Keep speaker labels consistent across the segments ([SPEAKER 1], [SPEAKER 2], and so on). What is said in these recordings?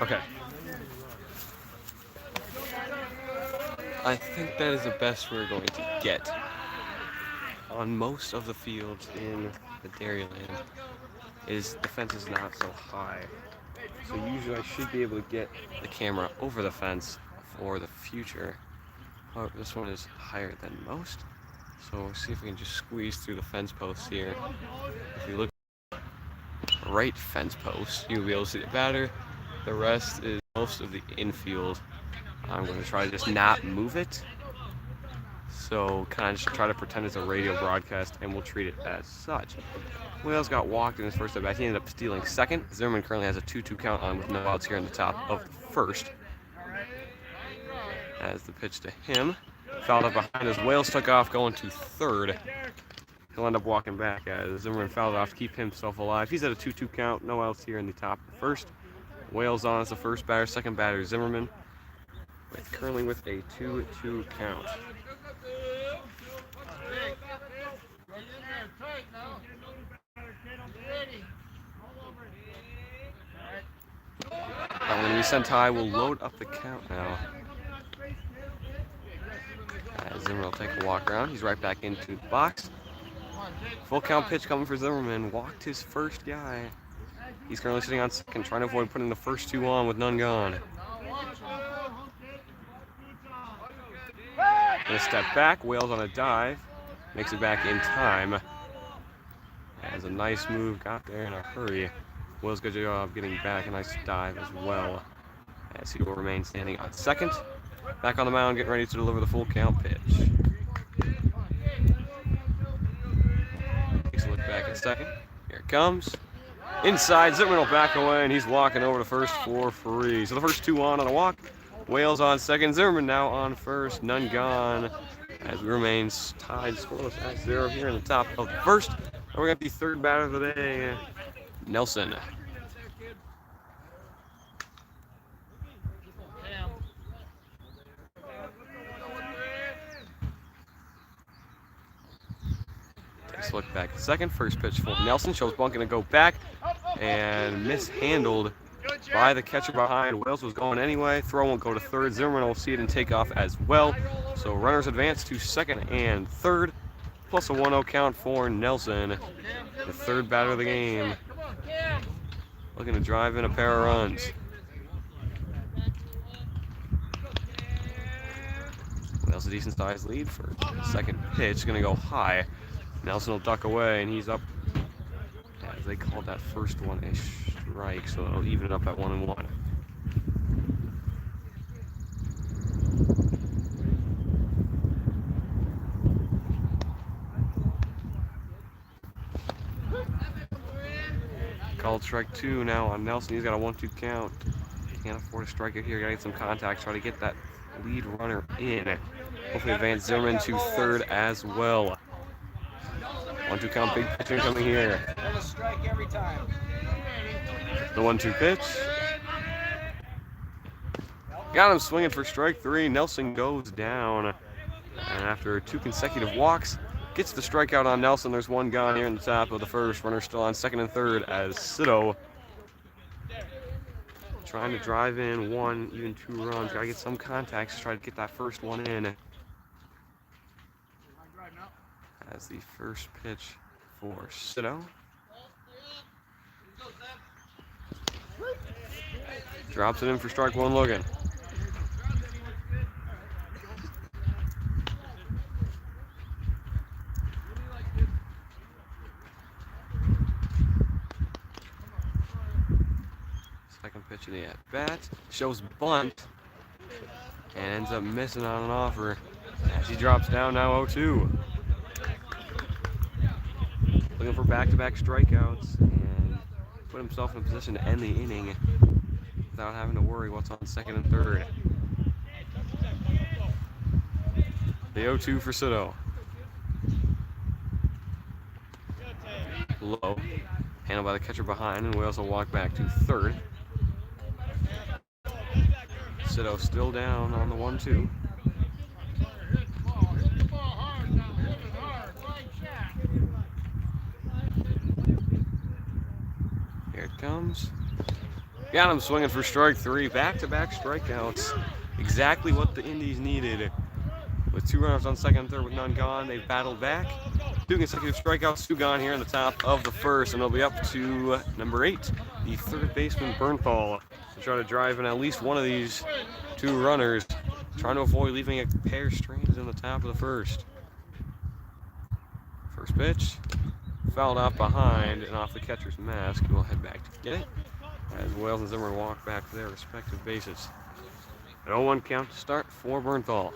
[SPEAKER 1] Okay. I think that is the best we're going to get on most of the fields in the Dairyland. Is the fence is not so high. So usually I should be able to get the camera over the fence for the future. However, this one is higher than most. So we'll see if we can just squeeze through the fence posts here. If you look at the right fence post, you'll be able to see it better. The rest is most of the infield. I'm going to try to just not move it. So kind of just try to pretend it's a radio broadcast and we'll treat it as such. Wales got walked in his first at bat. He ended up stealing second. Zimmerman currently has a 2-2 count on with no outs here in the top of the first. As the pitch to him. Fouled up behind as Wales took off going to third. He'll end up walking back as Zimmerman fouled off to keep himself alive. He's at a 2-2 count. No outs here in the top of the first. Wales on as the first batter. Second batter Zimmerman. Currently with a 2-2 count. When we send high, we'll load up the count now. Zimmerman will take a walk around. He's right back into the box. Full count pitch coming for Zimmerman. Walked his first guy. He's currently sitting on second, trying to avoid putting the first two on with none gone. Gonna step back. Wales on a dive. Makes it back in time. Has a nice move. Got there in a hurry. Wales good job getting back. A nice dive as well. As he will remain standing on second. Back on the mound, getting ready to deliver the full count pitch. Takes a look back at second. Here it comes. Inside, Zimmerman will back away, and he's walking over to first for free. So the first two on a walk. Wales on second. Zimmerman now on first. None gone. As we remain tied scoreless at 0 here in the top of the first. And we're going to be third batter of the day, Nelson. look back. Second, first pitch for Nelson. Shows bunt going to go back and mishandled by the catcher behind. Wales was going anyway. Throw won't go to third. Zimmerman will see it and take off as well. So runners advance to second and third, plus a 1-0 count for Nelson, the third batter of the game. Looking to drive in a pair of runs. Wales a decent sized lead for second pitch. Going to go high. Nelson will duck away, and he's up. As they called that first one a strike, so it'll even it up at 1-1. Called strike 2 now on Nelson. He's got a 1-2 count. Can't afford a strikeout here. Gotta get some contact. Try to get that lead runner in. Hopefully advance Zimmerman to third as well. 1-2 count, big pitch coming here. The 1-2 pitch. Got him swinging for strike 3. Nelson goes down. And after 2 consecutive walks, gets the strikeout on Nelson. There's one gone here in the top of the first. Runner still on second and third as Sito trying to drive in 1, even 2 runs. Gotta get some contacts to try to get that first one in. As the first pitch for Sito. Drops it in for strike 1 looking. Second pitch of the at-bat. Shows bunt. And ends up missing on an offer. As he drops down now 0-2. Looking for back-to-back strikeouts. And put himself in a position to end the inning without having to worry what's on second and third. The 0-2 for Sito. Low. Handled by the catcher behind, and Wales will walk back to third. Sito still down on the 1-2. Here it comes. Got him swinging for strike 3. Back-to-back strikeouts. Exactly what the Indees needed. With 2 runners on second and third with none gone, they've battled back. 2 consecutive strikeouts, 2 gone here in the top of the first, and they'll be up to number 8, the third baseman Bernthal, to try to drive in at least one of these 2 runners, trying to avoid leaving a pair stranded in the top of the first. First pitch, fouled out behind and off the catcher's mask. We'll head back to get it as Wales and Zimmer walk back to their respective bases. An 0-1 count to start for Bernthal.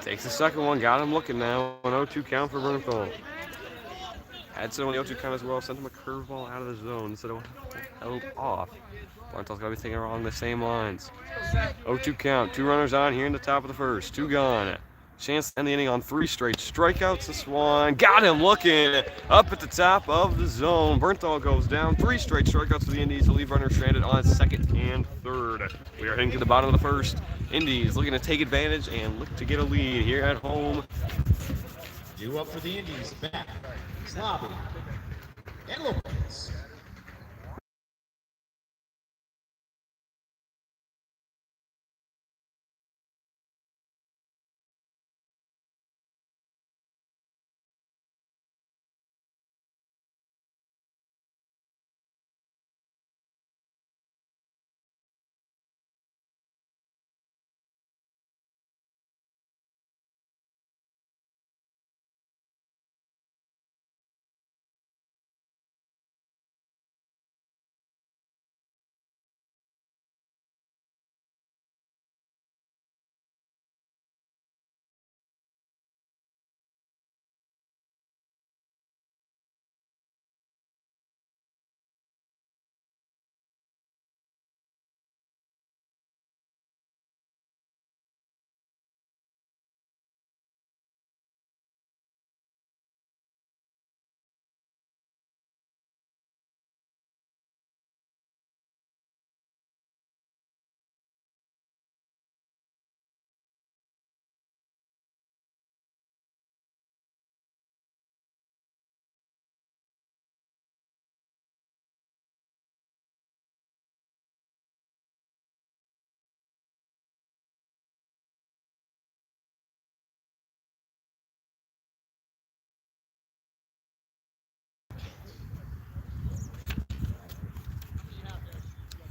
[SPEAKER 1] Takes the second one, got him looking now. An 0-2 count for Bernthal. Had Sito on the 0-2 count as well, sent him a curveball out of the zone. Sito held off. Bernthal's got to be thinking along the same lines. 0-2 count, 2 runners on here in the top of the first, 2 gone. Chance to end the inning on 3 straight strikeouts. The Swan got him looking up at the top of the zone. Bernthal goes down. 3 straight strikeouts for the Indees to leave runners stranded on second and third. We are heading to the bottom of the first. Indees looking to take advantage and look to get a lead here at home.
[SPEAKER 2] Due up for the Indees, back, Slobby, and Lopez.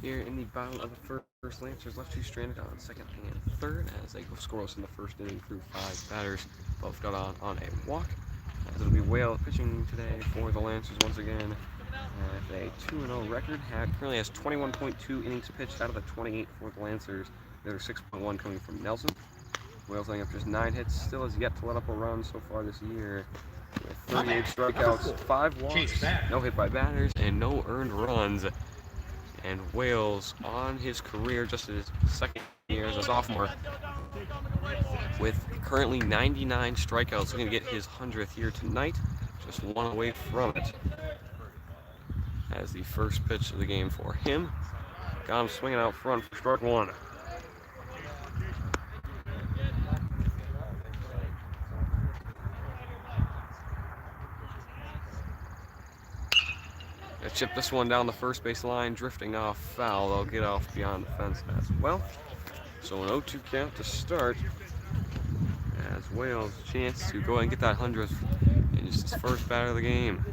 [SPEAKER 1] Here in the bottom of the first, Lancers left two stranded on second and third as they go scoreless in the first inning through 5 batters. Both got on a walk. As it'll be Whale pitching today for the Lancers once again. With a 2-0 record, currently has 21.2 innings pitched out of the 28 for the Lancers. The other 6.1 coming from Nelson. Wales laying up just 9 hits, still has yet to let up a run so far this year. With 38 strikeouts, 5 walks, no hit by batters, and no earned runs. And Wales on his career, just his second year as a sophomore, with currently 99 strikeouts, looking to get his 100th here tonight, just one away from it. As the first pitch of the game for him, got him swinging out front for strike one. They chip this one down the first base line, drifting off foul. They'll get off beyond the fence as well. So an 0-2 count to start. As Wales chance to go ahead and get that 100th in just his first batter of the game.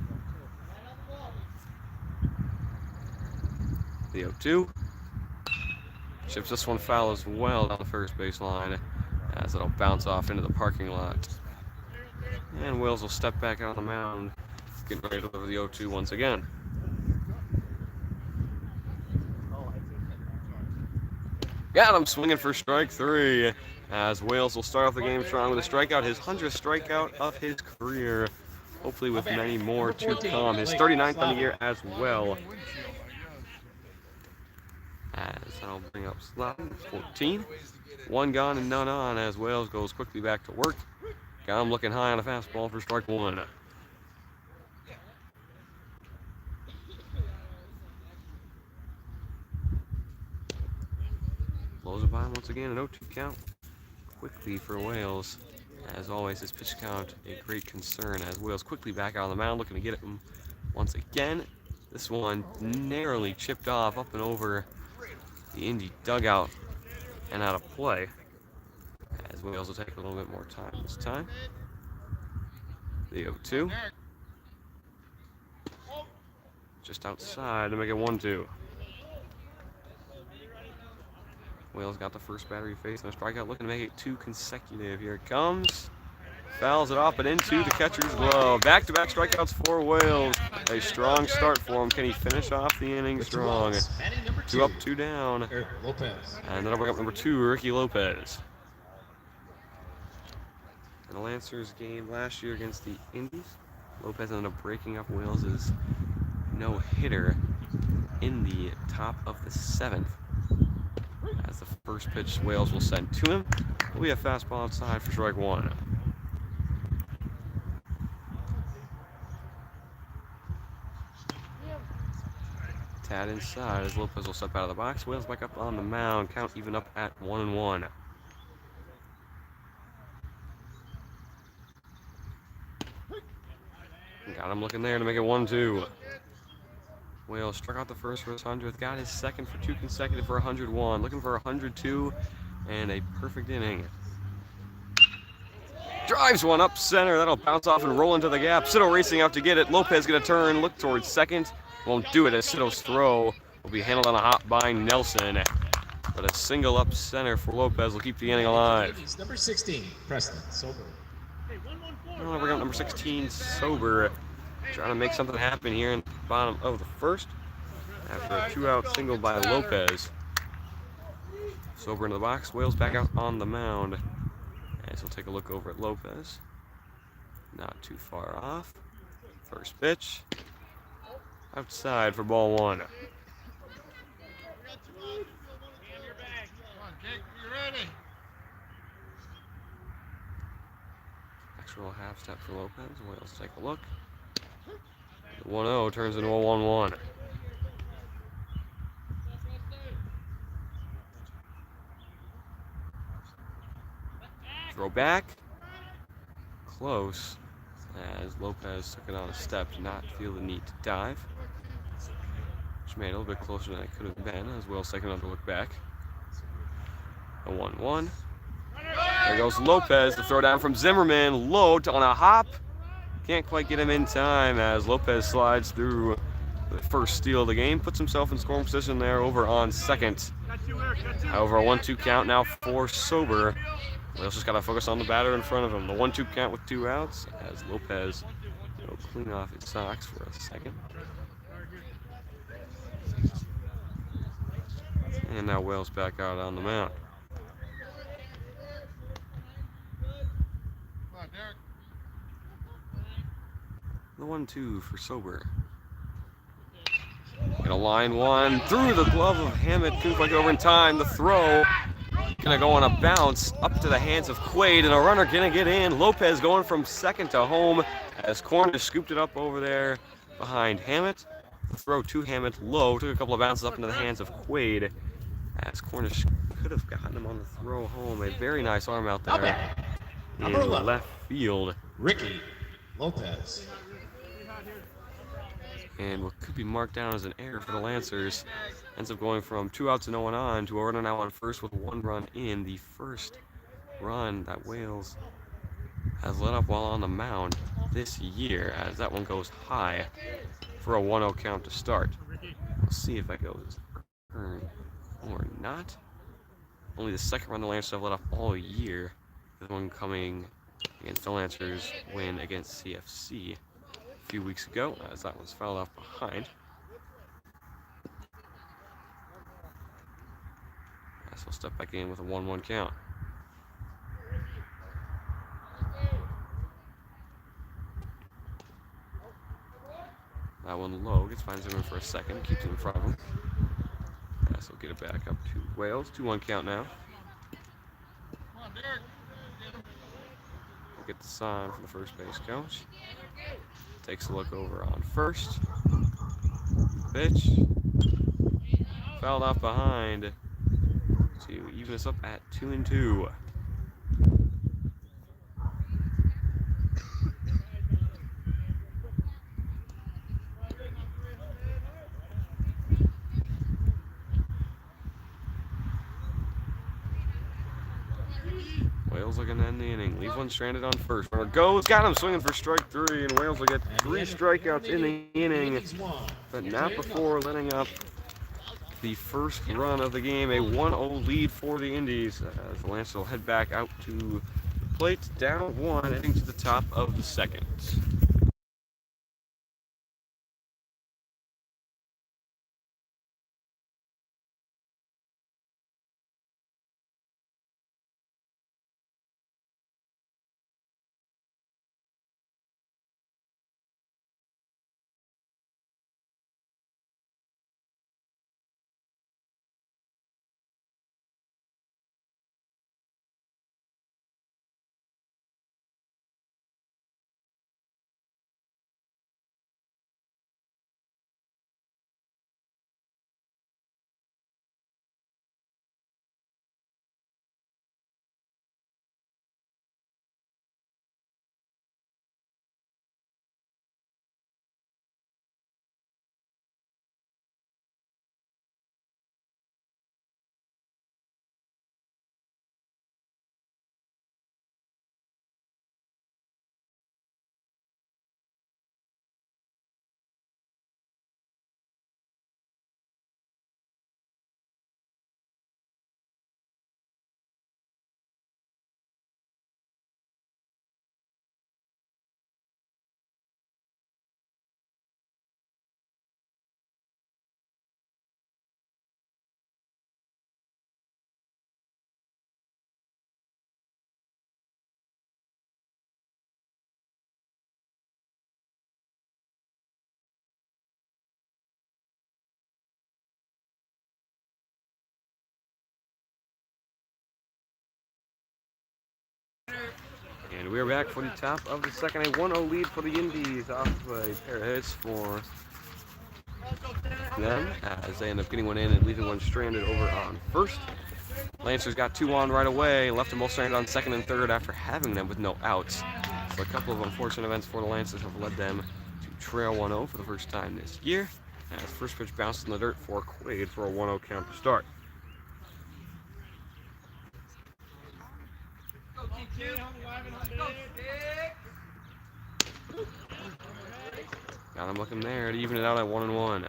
[SPEAKER 1] The 0-2 chips this one foul as well down the first base line, as it'll bounce off into the parking lot. And Wales will step back out on the mound, getting ready to deliver the 0-2 once again. Got him swinging for strike 3, as Wales will start off the game strong with a strikeout, his 100th strikeout of his career, hopefully with many more to come. His 39th on the year as well. As that'll bring up slot 14. 1 gone and none on as Wales goes quickly back to work. Got him looking high on a fastball for strike 1. Blows it by him once again, an 0-2 count. Quickly for Wales. As always, his pitch count a great concern as Wales quickly back out on the mound, looking to get him once again. This one narrowly chipped off up and over the Indy dugout and out of play. As Wales will take a little bit more time this time. The 0-2. Just outside to make it 1-2. Wales got the first batter he faced and a strikeout, looking to make it 2 consecutive. Here it comes. Fouls it off, but into the catcher's glove. Back-to-back strikeouts for Wales. A strong start for him. Can he finish off the inning strong? 2 up, 2 down. And then I'll bring up number 2, Ricky Lopez. In the Lancers game last year against the Indees, Lopez ended up breaking up Wales's no-hitter in the top of the 7th. As the first pitch Wales will send to him, will be a fastball outside for strike 1. Tad inside as Lopez will step out of the box. Wales back up on the mound. Count even up at 1-1. Got him looking there to make it 1-2. Wales struck out the first for his 100th. Got his second for 2 consecutive for 101. Looking for 102 and a perfect inning. Drives one up center. That'll bounce off and roll into the gap. Cito racing out to get it. Lopez going to turn, look towards second. Won't do it as Cito's throw will be handled on a hop by Nelson. But a single up center for Lopez will keep the inning alive.
[SPEAKER 2] Number 16, Preston Sober.
[SPEAKER 1] We'll bring up number 16, Sober. Trying to make something happen here in the bottom of the first. After a 2-out single by Lopez. Sober into the box. Wales back out on the mound. As he'll take a look over at Lopez. Not too far off. First pitch. Outside for ball 1. Actual half step for Lopez. Wales take a look. The 1-0 turns into a 1-1. Throw back. Close. As Lopez took it on a step, did not feel the need to dive. Which made it a little bit closer than it could have been, as Wales taking another look back. A 1-1. There goes Lopez, the throw down from Zimmerman. Low on a hop. Can't quite get him in time as Lopez slides through the first steal of the game, puts himself in scoring position there over on second. Over a 1-2 count now for Sober. Wales just got to focus on the batter in front of him. The 1-2 count with 2 outs as Lopez will clean off his socks for a second. And now Wales back out on the mound. The 1-2 for Sober. And a line one through the glove of Hammett. Couldn't quite get over in time. The throw gonna go on a bounce up to the hands of Quaid, and a runner gonna get in. Lopez going from second to home as Cornish scooped it up over there behind Hammett. The throw to Hammett low, took a couple of bounces up into the hands of Quaid as Cornish could have gotten him on the throw home. A very nice arm out there in left field.
[SPEAKER 2] Ricky Lopez.
[SPEAKER 1] And what could be marked down as an error for the Lancers ends up going from 2 outs and no one on to a runner now on first with 1 run in. The first run that Wales has let up while on the mound this year, as that one goes high for a 1-0 count to start. We'll see if that goes earned or not. Only the second run the Lancers have let up all year. The one coming against the Lancers win against CFC a few weeks ago, as that was fouled off behind. So we'll step back in with a 1-1 count. That one low, gets finds him in for a second, keeps him in front of him. So we'll get it back up to Wales. 2-1 count now. We'll get the sign from the first base coach. Takes a look over on first. Pitch. Fouled off behind to even us up at 2-2. Wales looking to end the inning. Leave one stranded on first. Runner goes, got him swinging for strike 3, and Wales will get 3 strikeouts in the inning, but not before letting up the first run of the game. A 1-0 lead for the Indees as the Lancers will head back out to the plate, down 1, heading to the top of the second. And we're back for the top of the second. A 1-0 lead for the Indees off of a pair of hits for them as they end up getting one in and leaving one stranded over on first. Lancers got 2 on right away, left them both stranded on second and third after having them with no outs. So a couple of unfortunate events for the Lancers have led them to trail 1-0 for the first time this year. As first pitch bounced in the dirt for Quaid for a 1-0 count to start. Got him looking there to even it out at 1-1.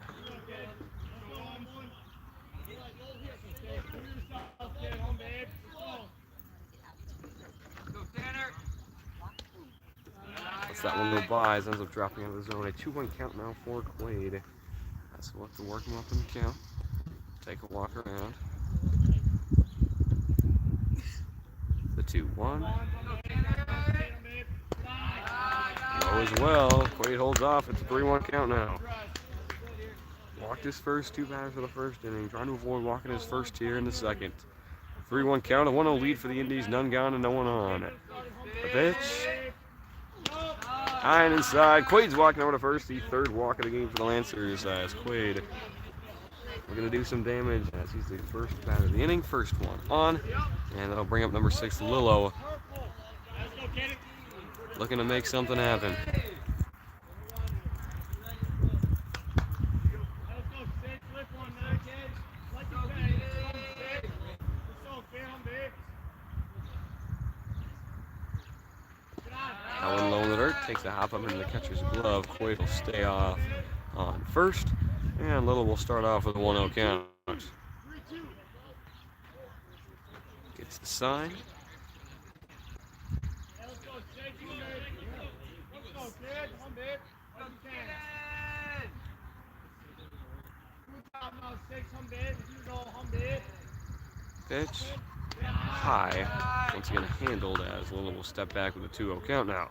[SPEAKER 1] Lets that one go by. Ends up dropping out of the zone. A 2-1 count now for Quaid. That's what to work him up in the count. Take a walk around. The 2-1. Low as well. Quaid holds off. It's a 3-1 count now. Walked his first 2 batters for the first inning. Trying to avoid walking his first here in the second. 3-1 count. A 1-0 lead for the Indies. None gone and no one on. The pitch. High and inside. Quaid's walking over to first. The 3rd walk of the game for the Lancers as Quaid looking to do some damage as he's the first batter of the inning. First one on. And that'll bring up number 6, Lillo. Looking to make something happen. That one low in the dirt. Takes a hop up into the catcher's glove. Quaid will stay off on first. And Little will start off with a 1-0 count. Gets the sign. Pitch. High. Once again handled as Little will step back with a 2-0 count now.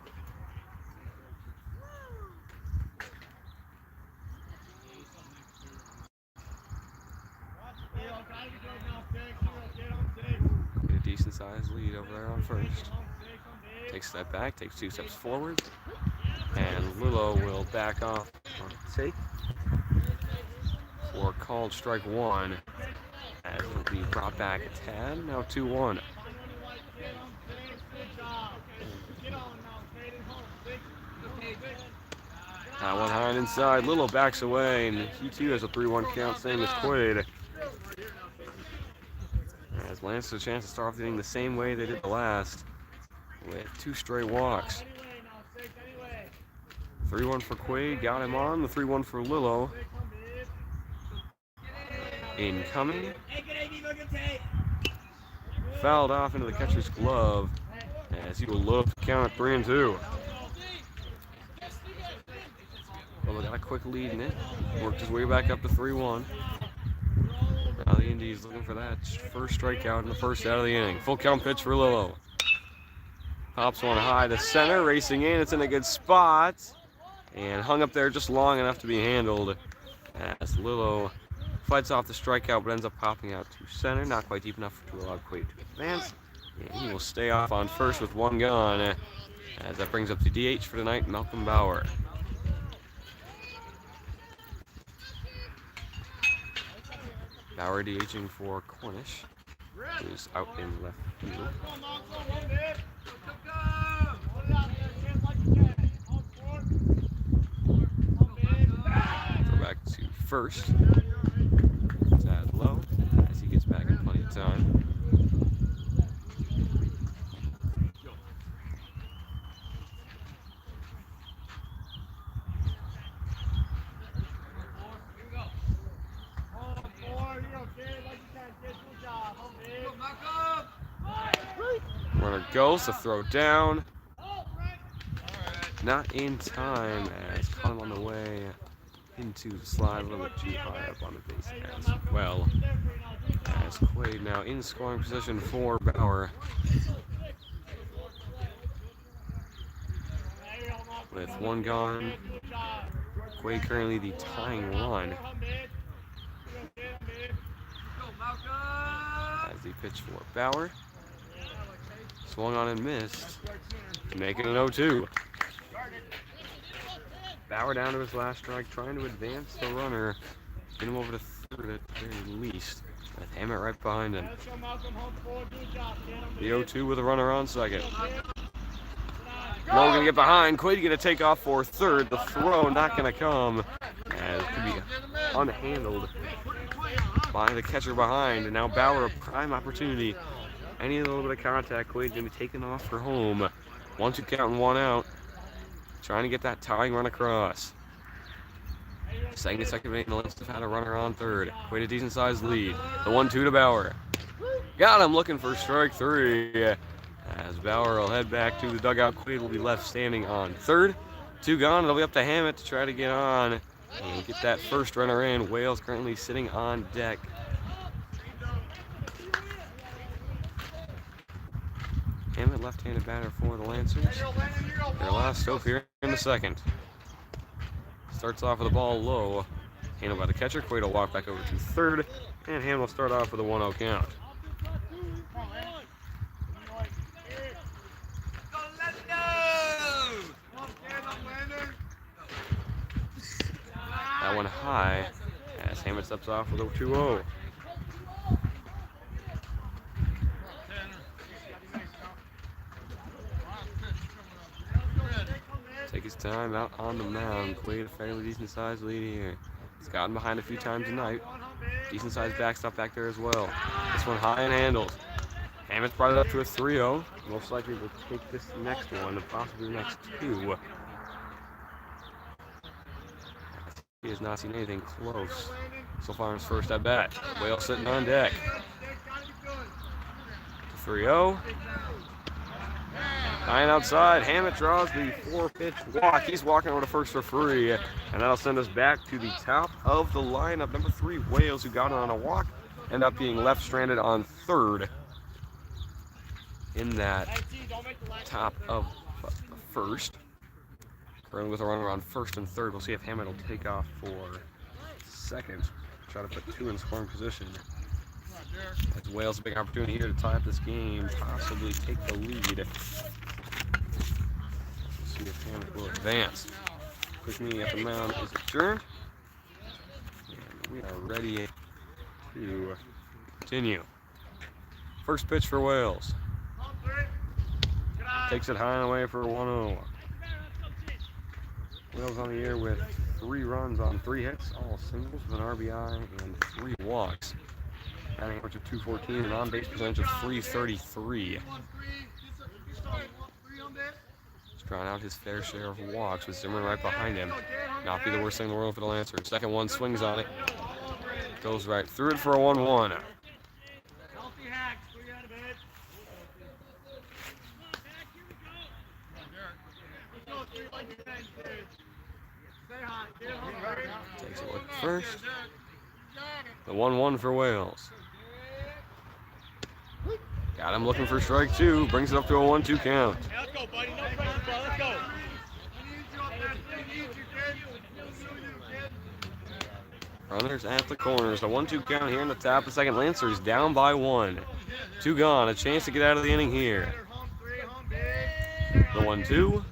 [SPEAKER 1] Get a decent sized lead over there on first. Takes a step back, takes 2 steps forward. And Lillo will back off on the take for called strike 1. As it will be brought back a tad. Now 2-1. That one high and inside. Lillo backs away, and he too has a 3-1 count, same as Quaid. As Lance has a chance to start off the inning the same way they did the last, with 2 straight walks. 3-1 for Quaid, got him on. The 3-1 for Lillo. Incoming. Fouled off into the catcher's glove as he will look to count at 3-2. Lillo got a quick lead in it. Worked his way back up to 3-1. Now the Indies looking for that first strikeout in the first out of the inning. Full count pitch for Lillo. Pops one high to center, racing in. It's in a good spot. And hung up there just long enough to be handled as Lillo fights off the strikeout but ends up popping out to center. Not quite deep enough to allow Quaid to advance. And he will stay off on first with 1 gone. As that brings up the DH for tonight, Malcolm Bauer. Bauer DHing for Cornish, who's out in left field. Throw back to first. Tad low as he gets back in plenty of time. Runner goes to throw down. Not in time as caught him on the way into the slide, a little bit too high up on the base as well. As Quaid now in scoring position for Bauer. With 1 gone, Quaid currently the tying run. As he pitched for Bauer. Swung on and missed, making it 0-2. Bauer down to his last strike, trying to advance the runner. Get him over to third at the very least. With Hammett right behind him. The 0-2 with a runner on second. Logan get behind. Quaid going to take off for third. The throw not going to come. As it could be unhandled by the catcher behind. And now Bauer a prime opportunity. Any little bit of contact, Quaid's going to be taken off for home. 1-2 count and 1 out. Trying to get that tying run across. Second inning, the Lions have had a runner on third. Quite a decent-sized lead. The 1-2 to Bauer. Got him, looking for strike three. As Bauer will head back to the dugout, Quaid will be left standing on third. 2 gone. It'll be up to Hammett to try to get on and get that first runner in. Wales currently sitting on deck. Hammett, left-handed batter for the Lancers. Their last hope here in the second. Starts off with the ball low. Handled by the catcher. Quaid will walk back over to third. And Hammett will start off with a 1-0 count. That one high as Hammett steps off with a 2-0. Take his time out on the mound. Quaid a fairly decent-sized lead here. He's gotten behind a few times tonight. Decent-sized backstop back there as well. This one high and handled. Hammett's brought it up to a 3-0. Most likely will take this next one and possibly the next two. He has not seen anything close so far in his first at bat. Wales sitting on deck. 3-0. Tying outside, Hammett draws the 4-pitch walk. He's walking over to first for free, and that'll send us back to the top of the lineup. Number 3, Wales, who got it on a walk, end up being left stranded on third in that top of first. Currently with a runner on first and third. We'll see if Hammett will take off for second. Try to put 2 in scoring position. As Wales a big opportunity here to tie up this game, possibly take the lead. We'll see if Hammett will advance. Quick meeting at the mound is adjourned. And we are ready to continue. First pitch for Wales. Takes it high and away for a 1-0. Wales on the year with 3 runs on 3 hits, all singles with an RBI and 3 walks. Batting average of 214 and on-base percentage of 333. He's drawn out his fair share of walks with Zimmerman right behind him. Not be the worst thing in the world for the Lancers. Second one, swings on it. Goes right through it for a 1-1. Takes a look first. The 1-1 for Wales. Got him looking for strike 2. Brings it up to a 1-2 count.
[SPEAKER 3] Let's go, buddy. No pressure, bro. Let's go.
[SPEAKER 1] Runners at the corners. The 1-2 count here in the top of the second. Lancers down by 1. 2 gone. A chance to get out of the inning here. The 1-2.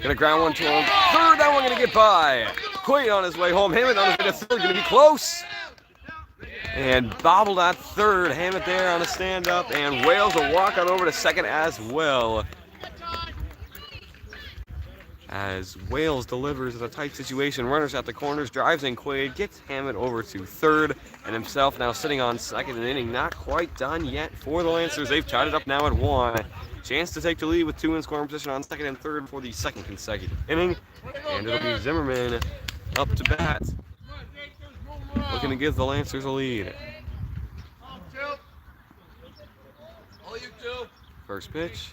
[SPEAKER 1] Gonna ground 1 to him. Third, that one gonna get by. Quaid on his way home. Hammett on his way to third. Gonna be close. And bobbled at third. Hammett there on a stand-up. And Wales will walk on over to second as well. As Wales delivers in a tight situation. Runners at the corners. Drives in Quaid. Gets Hammett over to third. And himself now sitting on second. An inning not quite done yet for the Lancers. They've tied it up now at 1. Chance to take the lead with 2 in scoring position on second and third for the second consecutive inning. And it'll be Zimmerman up to bat. Looking to give the Lancers a lead. First pitch.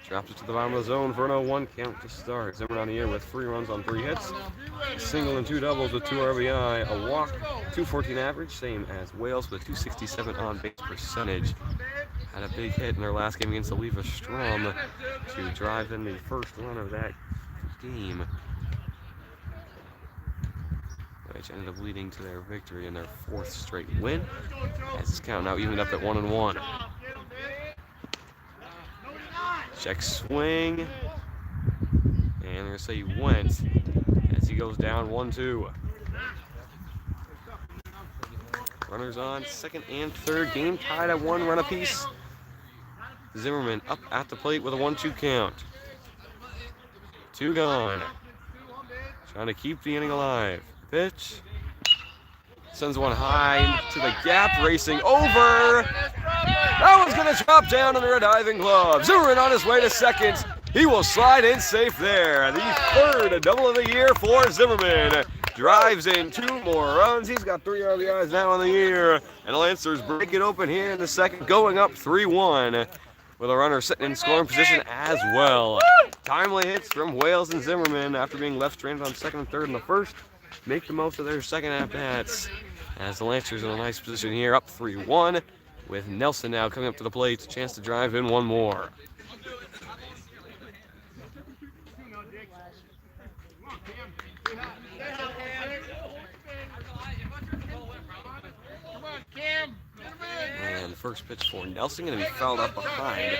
[SPEAKER 1] Drops it to the bottom of the zone for an 0-1 count to start. Zimmerman on the year with 3 runs on 3 hits. A single and 2 doubles with 2 RBI. A walk, 214 average, same as Wales with a 267 on base percentage. Had a big hit in their last game against the Leva Strom to drive in the first run of that game, which ended up leading to their victory in their 4th straight win. As this count now evened up at 1-1. Check swing. And they're going to say he went as he goes down 1-2. Runners on second and third. Game tied at 1 run apiece. Zimmerman up at the plate with a 1-2 count. 2 gone. Trying to keep the inning alive. Pitch. Sends one high to the gap, racing over. That one's going to drop down under a diving glove. Zimmerman on his way to second. He will slide in safe there. The third double of the year for Zimmerman. Drives in 2 more runs. He's got 3 RBIs now on the year. And the Lancers break it open here in the second, going up 3-1 with a runner sitting in scoring position as well. Timely hits from Wales and Zimmerman after being left stranded on second and third in the first. Make the most of their second at-bats as the Lancers in a nice position here, up 3-1 with Nelson now coming up to the plate. A chance to drive in 1 more. And the first pitch for Nelson going to be fouled up behind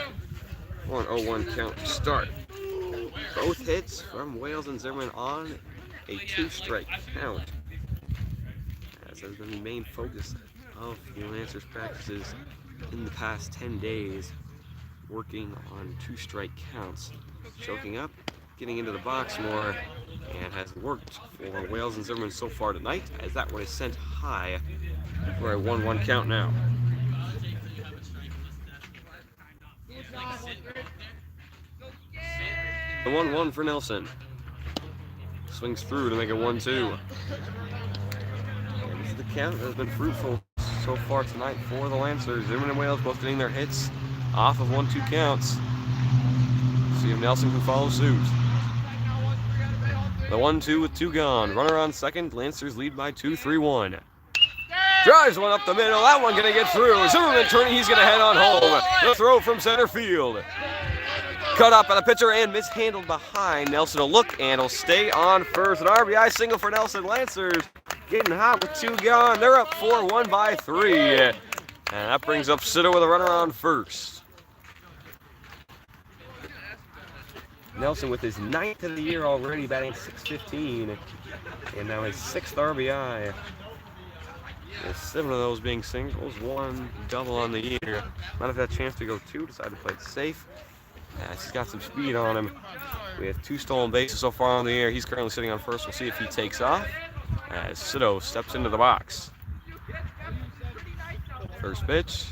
[SPEAKER 1] for an 0-1 count to start. Both hits from Wales and Zimmerman on a 2-strike count. As has been the main focus of the Lancers practices in the past 10 days, working on 2-strike counts. Choking up, getting into the box more, and has worked for Wales and Zimmerman so far tonight, as that one is sent high for a 1-1 count now. The 1-1 for Nelson. Swings through to make it 1-2. This is the count that has been fruitful so far tonight for the Lancers. Zimmerman and Wales both getting their hits off of 1-2 counts. See if Nelson can follow suit. The 1-2 with 2 gone. Runner on second. Lancers lead by 2, 3-1. Drives one up the middle. That one going to get through. Zimmerman turning. He's going to head on home. The throw from center field. Cut up by the pitcher and mishandled behind. Nelson will look and will stay on first. An RBI single for Nelson. Lancers getting hot with 2 gone. They're up 4-1 by 3. And that brings up Cito with a runner on first. Nelson with his 9th of the year already, batting .615. And now his 6th RBI. With 7 of those being singles, 1 double on the year. Might have had a chance to go 2, decided to play it safe. He's got some speed on him. We have 2 stolen bases so far on the year. He's currently sitting on first. We'll see if he takes off as Cito steps into the box. First pitch.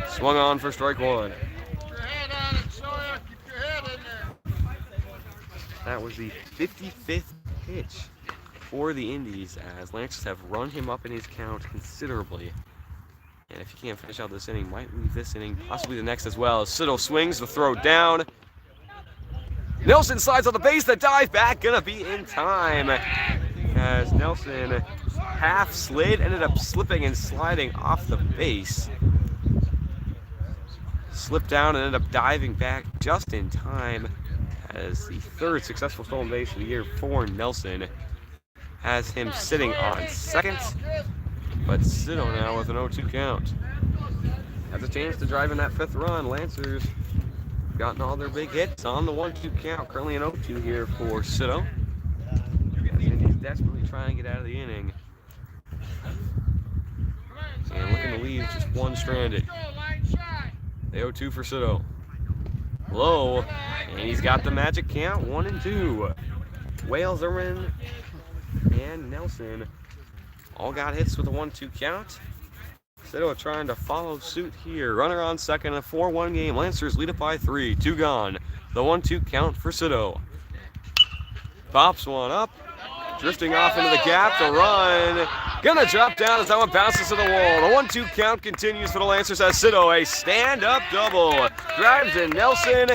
[SPEAKER 1] Swung on for strike 1. That was the 55th pitch for the Indees, as Lancers have run him up in his count considerably. And if he can't finish out this inning, might leave this inning, possibly the next as well. Cito swings, the throw down. Nelson slides on the base, the dive back, gonna be in time. As Nelson half slid, ended up slipping and sliding off the base. Slipped down and ended up diving back just in time, as the 3rd successful stolen base of the year for Nelson has him sitting on second. But Cito now with an 0-2 count. Has a chance to drive in that 5th run. Lancers gotten all their big hits on the 1-2 count. Currently an 0-2 here for Cito. He's desperately trying to get out of the inning. And looking to leave just 1 stranded. The 0-2 for Cito. Low. And he's got the magic count, 1-2. Wales, Zimmerman, and Nelson all got hits with a 1-2 count. Cito trying to follow suit here. Runner on second, a 4-1 game. Lancers lead it by 3. 2 gone. The 1-2 count for Cito. Pops one up. Drifting off into the gap. The run. Gonna drop down as that one bounces to the wall. The 1-2 count continues for the Lancers as Cito a stand-up double. Drives in Nelson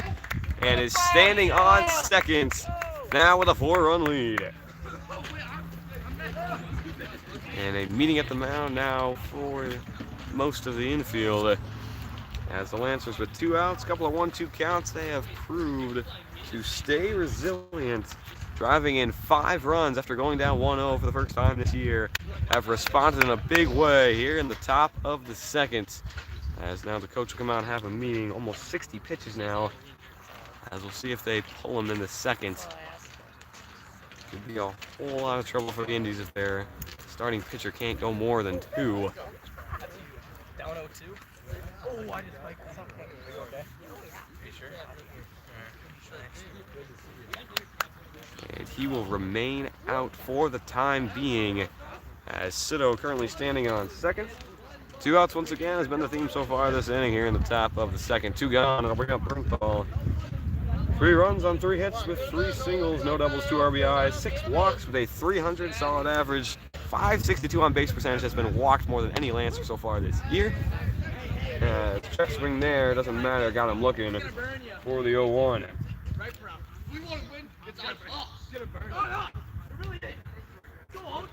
[SPEAKER 1] and is standing on second. Now with a 4-run lead. And a meeting at the mound now for most of the infield. As the Lancers with 2 outs, a couple of 1-2 counts, they have proved to stay resilient. Driving in 5 runs after going down 1-0 for the first time this year. Have responded in a big way here in the top of the 2nd. As now the coach will come out and have a meeting. Almost 60 pitches now. As we'll see if they pull him in the 2nd. Could be a whole lot of trouble for the Indees if their starting pitcher can't go more than 2.
[SPEAKER 3] Down 0-2? Oh, I just like that. Okay. Are you sure?
[SPEAKER 1] And he will remain out for the time being, as Cito currently standing on second. 2 outs once again has been the theme so far this inning here in the top of the 2nd. 2 gone, and I'll bring up Bernthal 3 runs on 3 hits with 3 singles, no doubles, 2 RBIs, 6 walks with a 300 solid average, 562 on base percentage. Has been walked more than any Lancer so far this year. Check swing there, doesn't matter. Got him looking for the 0-1.
[SPEAKER 3] We want to win. It's us. Get a burn. No, it really did. Go on.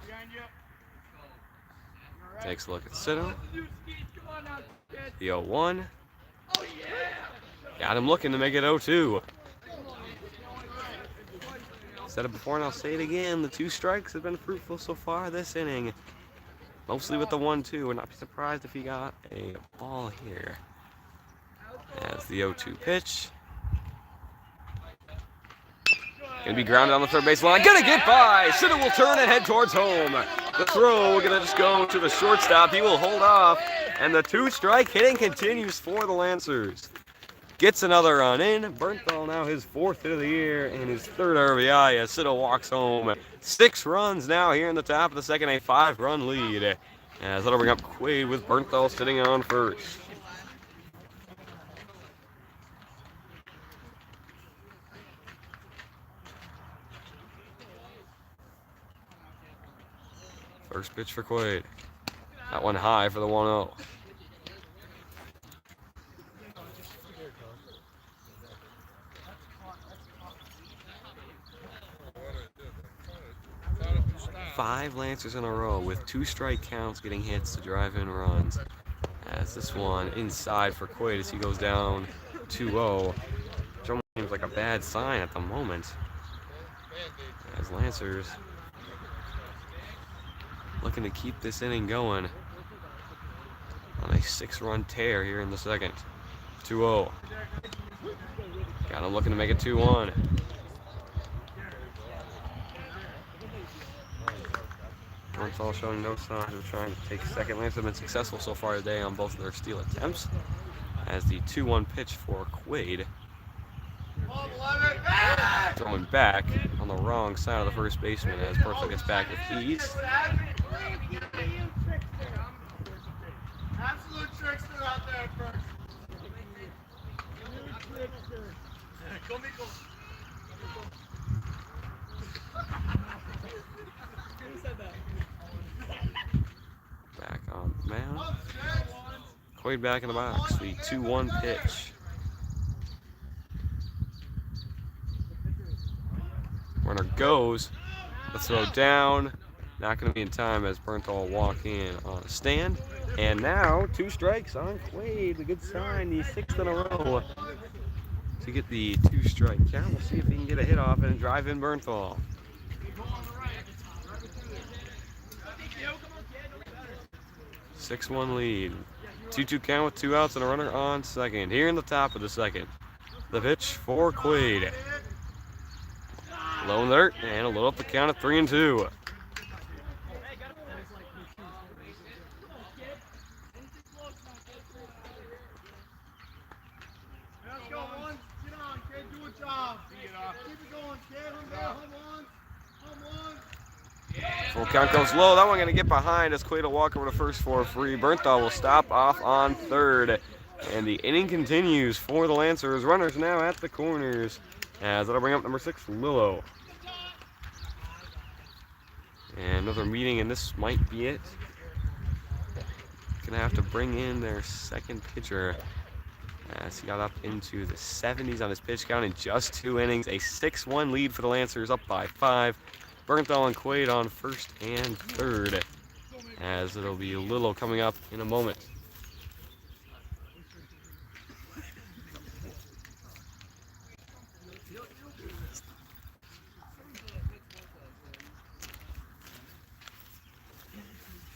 [SPEAKER 1] Takes a look at Sito. The 0-1. Got him looking to make it 0-2. Said it before and I'll say it again. The 2 strikes have been fruitful so far this inning. Mostly with the 1-2. Would not be surprised if he got a ball here. As the 0-2 pitch. Gonna be grounded on the third base line. Gonna get by. Sito will turn and head towards home. The throw gonna just go to the shortstop. He will hold off. And the 2-strike hitting continues for the Lancers. Gets another run in. Bernthal now his 4th hit of the year and his 3rd RBI as Sito walks home. 6 runs now here in the top of the second, a 5-run lead. As that'll bring up Quaid with Bernthal sitting on first. First pitch for Quaid. That one high for the 1-0. Five Lancers in a row with 2-strike counts getting hits to drive in runs. As this one inside for Quaid as he goes down 2-0. Which almost seems like a bad sign at the moment. As Lancers looking to keep this inning going on a 6-run tear here in the second. 2-0. Got him looking to make it 2-1. Bernthal showing no signs of trying to take second. Lancers have been successful so far today on both of their steal attempts. As the 2-1 pitch for Quaid. Throwing back on the wrong side of the first baseman as Bernthal gets back with ease.
[SPEAKER 3] Absolute trickster out there first. Go, Miko. Who said that?
[SPEAKER 1] Back on the mound. Quaid back in the box. The 2-1 pitch. Runner goes. The throw down. Not going to be in time as Bernthal will walk in on a stand. And now 2 strikes on Quaid. A good sign. The 6th in a row to get the 2-strike count. We'll see if he can get a hit off and drive in Bernthal. 6-1 lead. 2-2 count with 2 outs and a runner on second. Here in the top of the second. The pitch for Quaid. Low in the dirt and a little up the count of 3-2. Full count goes low. That one going to get behind as Quaid will walk over to first for free. Bernthal will stop off on third. And the inning continues for the Lancers. Runners now at the corners. As that'll bring up number 6, Lillo. And another meeting, and this might be it. Gonna have to bring in their second pitcher. As he got up into the 70s on his pitch count in just 2 innings. A 6-1 lead for the Lancers, up by 5. Bernthal and Quaid on first and third. As it'll be Lillo coming up in a moment.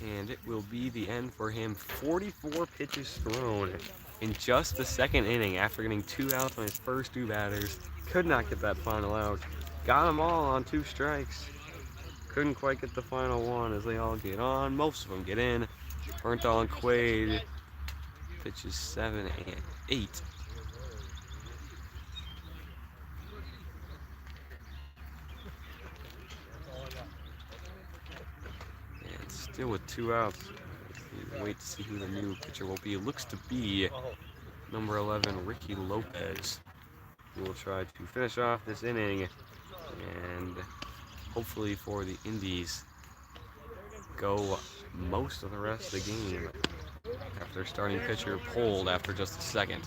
[SPEAKER 1] And it will be the end for him. 44 pitches thrown in just the second inning after getting 2 outs on his first 2 batters. Could not get that final out. Got them all on 2 strikes. Couldn't quite get the final one as they all get on. Most of them get in. Bernthal and Quaid pitches 7 and 8. And still with 2 outs. Wait to see who the new pitcher will be. It looks to be number 11, Ricky Lopez. who will try to finish off this inning and hopefully for the Indies go most of the rest of the game after starting pitcher pulled after just a second.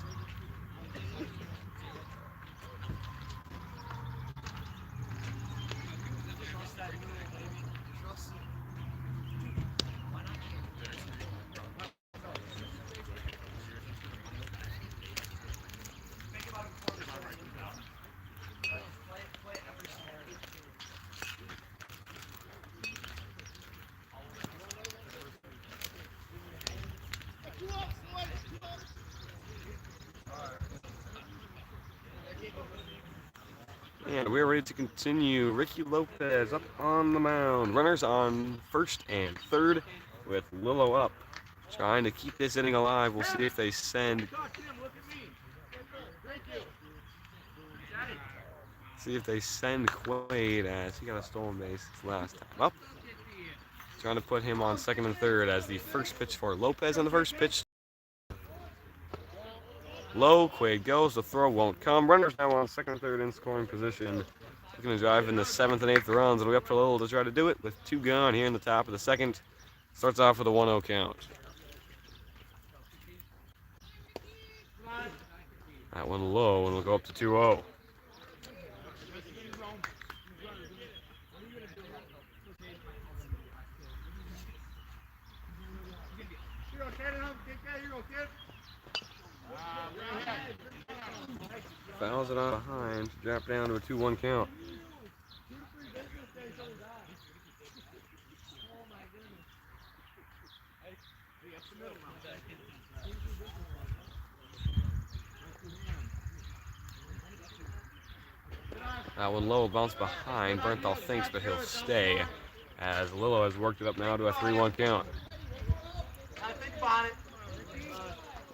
[SPEAKER 1] And we're ready to continue. Ricky Lopez up on the mound. Runners on first and third with Lillo up. Trying to keep this inning alive. We'll see if they send Quaid as he got a stolen base last time up. Trying to put him on second and third as the first pitch for Lopez on the first pitch. Low, Quaid goes, the throw won't come. Runners now on second and third in scoring position. Looking to drive in the 7th and 8th runs. It'll be up to Lillo to try to do it with 2 gone here in the top of the second. Starts off with a 1-0 count. That one low and we'll go up to 2-0. Fouls it on behind, drop down to a 2-1 count. That one low, bounce behind. Bernthal thinks, but he'll stay as Lillo has worked it up now to a 3-1 count.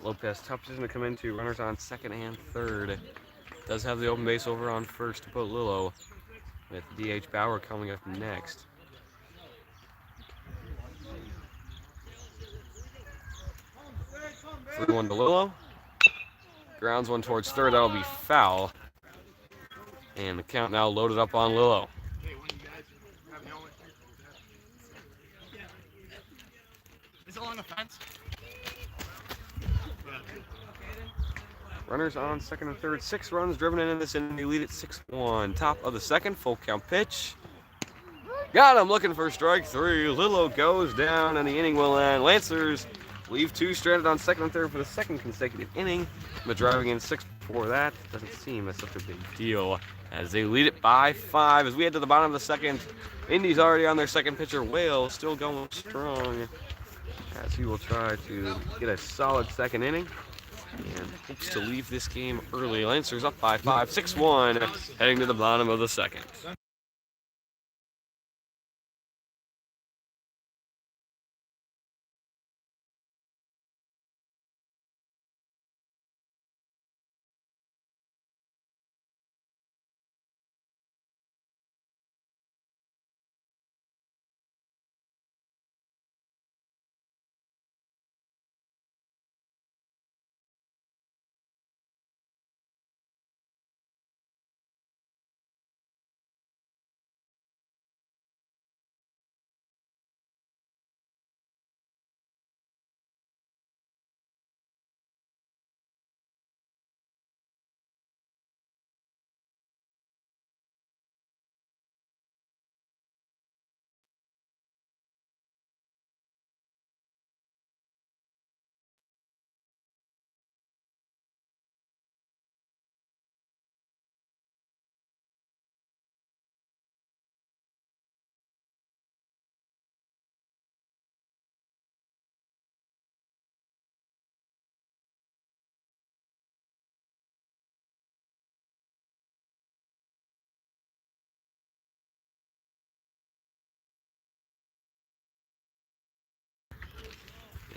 [SPEAKER 1] Lopez, tough position to come into. Runners on second and third. Does have the open base over on first to put Lillo, with DH Bauer coming up next. Third one to Lillo. Grounds one towards third. That'll be foul. And the count now loaded up on Lillo.
[SPEAKER 3] Is it along the fence?
[SPEAKER 1] Runners on second and third. 6 runs driven in this inning. They lead at 6-1. Top of the second. Full count pitch. Got him looking for strike 3. Lillo goes down and the inning will end. Lancers leave 2 stranded on second and third for the second consecutive inning. But driving in 6 before that doesn't seem as such a big deal as they lead it by 5. As we head to the bottom of the second, Indees already on their second pitcher. Whale still going strong as he will try to get a solid second inning and hopes to leave this game early. Lancers up by 5, 6-1, heading to the bottom of the second.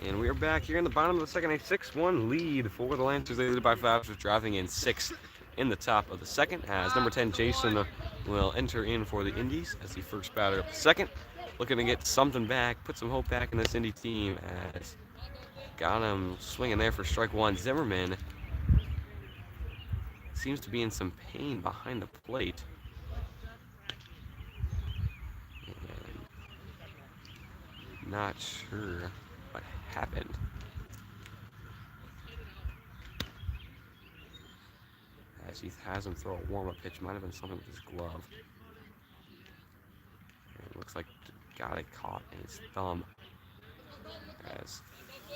[SPEAKER 1] And we are back here in the bottom of the second, a 6-1 lead for the Lancers. They lead by 5, with driving in 6 in the top of the second, as number 10, Jason, will enter in for the Indees as the first batter of the second. Looking to get something back, put some hope back in this Indy team, as got him swinging there for strike 1. Zimmerman seems to be in some pain behind the plate. And not sure what happened. As he has him throw a warm-up pitch, might have been something with his glove. And it looks like got it caught in his thumb. As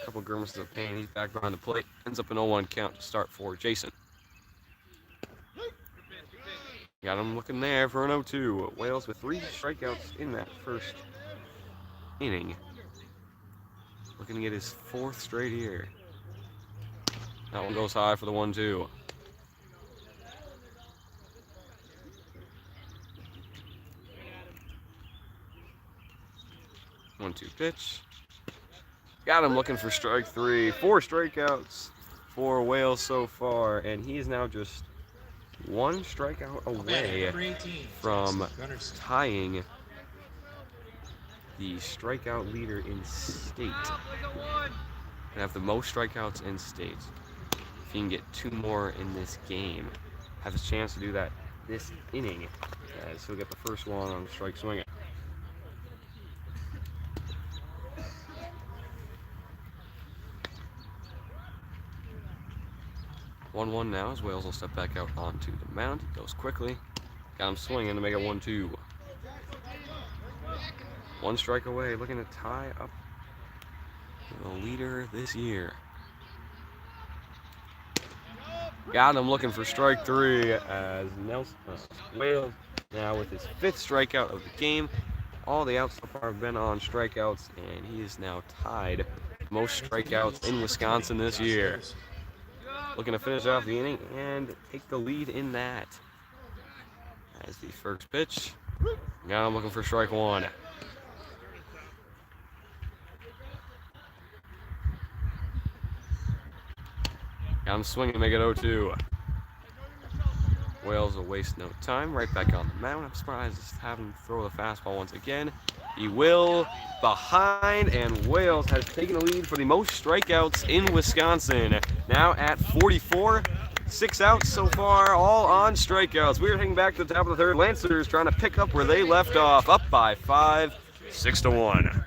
[SPEAKER 1] a couple grimaces of pain, he's back behind the plate. Ends up an 0-1 count to start for Jason. Got him looking there for an 0-2. Wales with 3 strikeouts in that first inning. Looking to get his 4th straight here. That one goes high for the 1-2. One-two pitch. Got him looking for strike 3. 4 strikeouts for Wales so far, and he is now just 1 strikeout away from tying the strikeout leader in state. And have the most strikeouts in state. If he can get 2 more in this game, has a chance to do that this inning, as he'll get the first one on the strike swinging. 1-1 now as Wales will step back out onto the mound. He goes quickly. Got him swinging to make it 1-2. 1 strike away, looking to tie up the leader this year. Got him looking for strike 3 as Wales now with his 5th strikeout of the game. All the outs so far have been on strikeouts, and he is now tied most strikeouts in Wisconsin this year. Looking to finish off the inning and take the lead in that. As the first pitch. Now I'm looking for strike 1. Got him swinging to make it 0-2. Wales will waste no time. Right back on the mound. I'm surprised to have him throw the fastball once again. He will behind, and Wales has taken the lead for the most strikeouts in Wisconsin. Now at 44, 6 outs so far, all on strikeouts. We're heading back to the top of the 3rd. Lancers trying to pick up where they left off, up by 5, 6-1.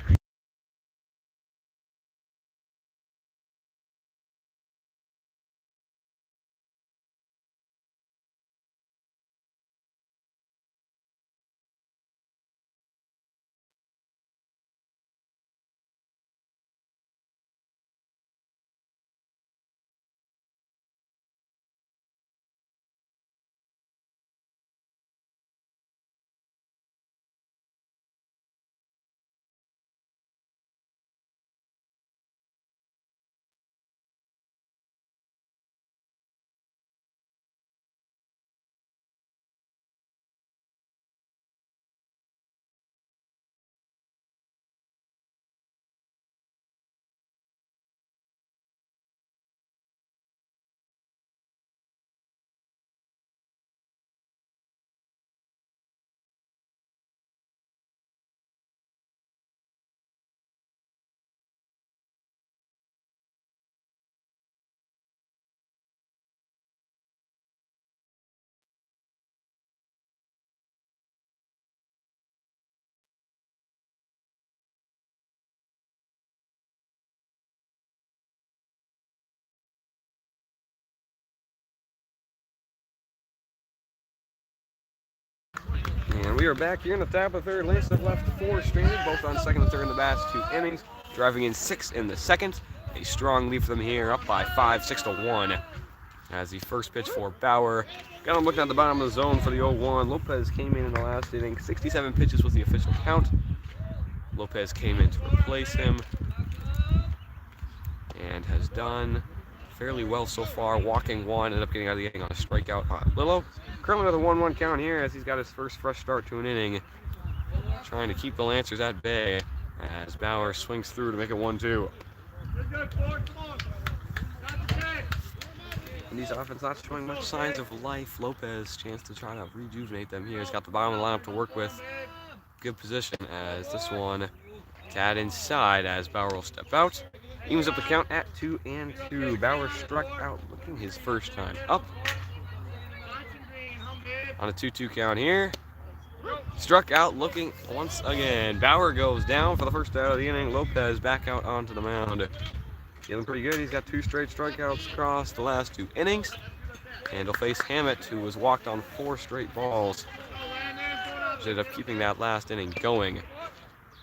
[SPEAKER 1] And we are back here in the top of the 3rd. Lancers have left 4 stranded, both on 2nd and 3rd in the past 2 innings. Driving in 6 in the 2nd. A strong lead for them here, up by 5, 6-1. As the first pitch for Bauer. Got him looking at the bottom of the zone for the 0-1. Lopez came in the last inning. 67 pitches was the official count. Lopez came in to replace him. And has done fairly well so far. Walking 1, ended up getting out of the inning on a strikeout on Lillo. Currently with a 1-1 count here as he's got his first fresh start to an inning. Trying to keep the Lancers at bay as Bauer swings through to make it 1-2. And these offense not showing much signs of life. Lopez chance to try to rejuvenate them here. He's got the bottom of the lineup to work with. Good position as this one tad inside as Bauer will step out. Evens up the count at 2-2. Bauer struck out looking his first time up. on a 2-2 count here. Struck out looking once again. Bauer goes down for the first out of the inning. Lopez back out onto the mound. Feeling pretty good. He's got 2 straight strikeouts across the last 2 innings. And he'll face Hammett, who was walked on 4 straight balls. Ended up keeping that last inning going.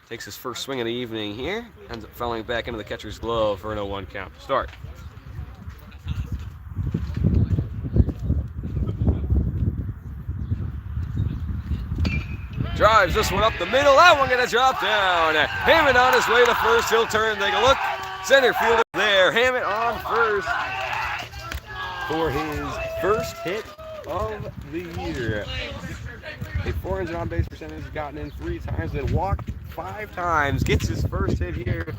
[SPEAKER 1] Takes his first swing of the evening here. Ends up falling back into the catcher's glove for an 0-1 count. Start. Drives this one up the middle. That one gonna drop down. Hammett on his way to first. He'll turn, take a look. Center fielder there. Hammett on first for his first hit of the year. A 400 on base percentage, gotten in 3 times, then walked 5 times. Gets his first hit here.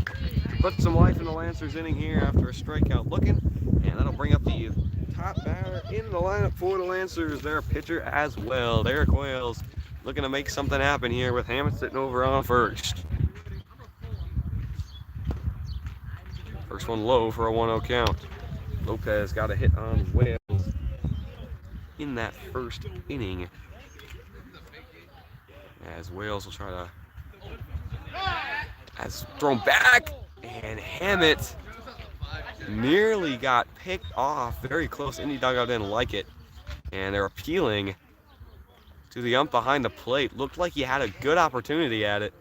[SPEAKER 1] Puts some life in the Lancers inning here after a strikeout looking. And that'll bring up the top batter in the lineup for the Lancers. Their pitcher as well, Derek Wales. Looking to make something happen here with Hammett sitting over on first. First one low for a 1-0 count. Lopez got a hit on Wales in that first inning. As Wales will try to, as thrown back, and Hammett nearly got picked off. Very close. Indy dugout didn't like it. And they're appealing to the ump behind the plate. Looked like he had a good opportunity at it.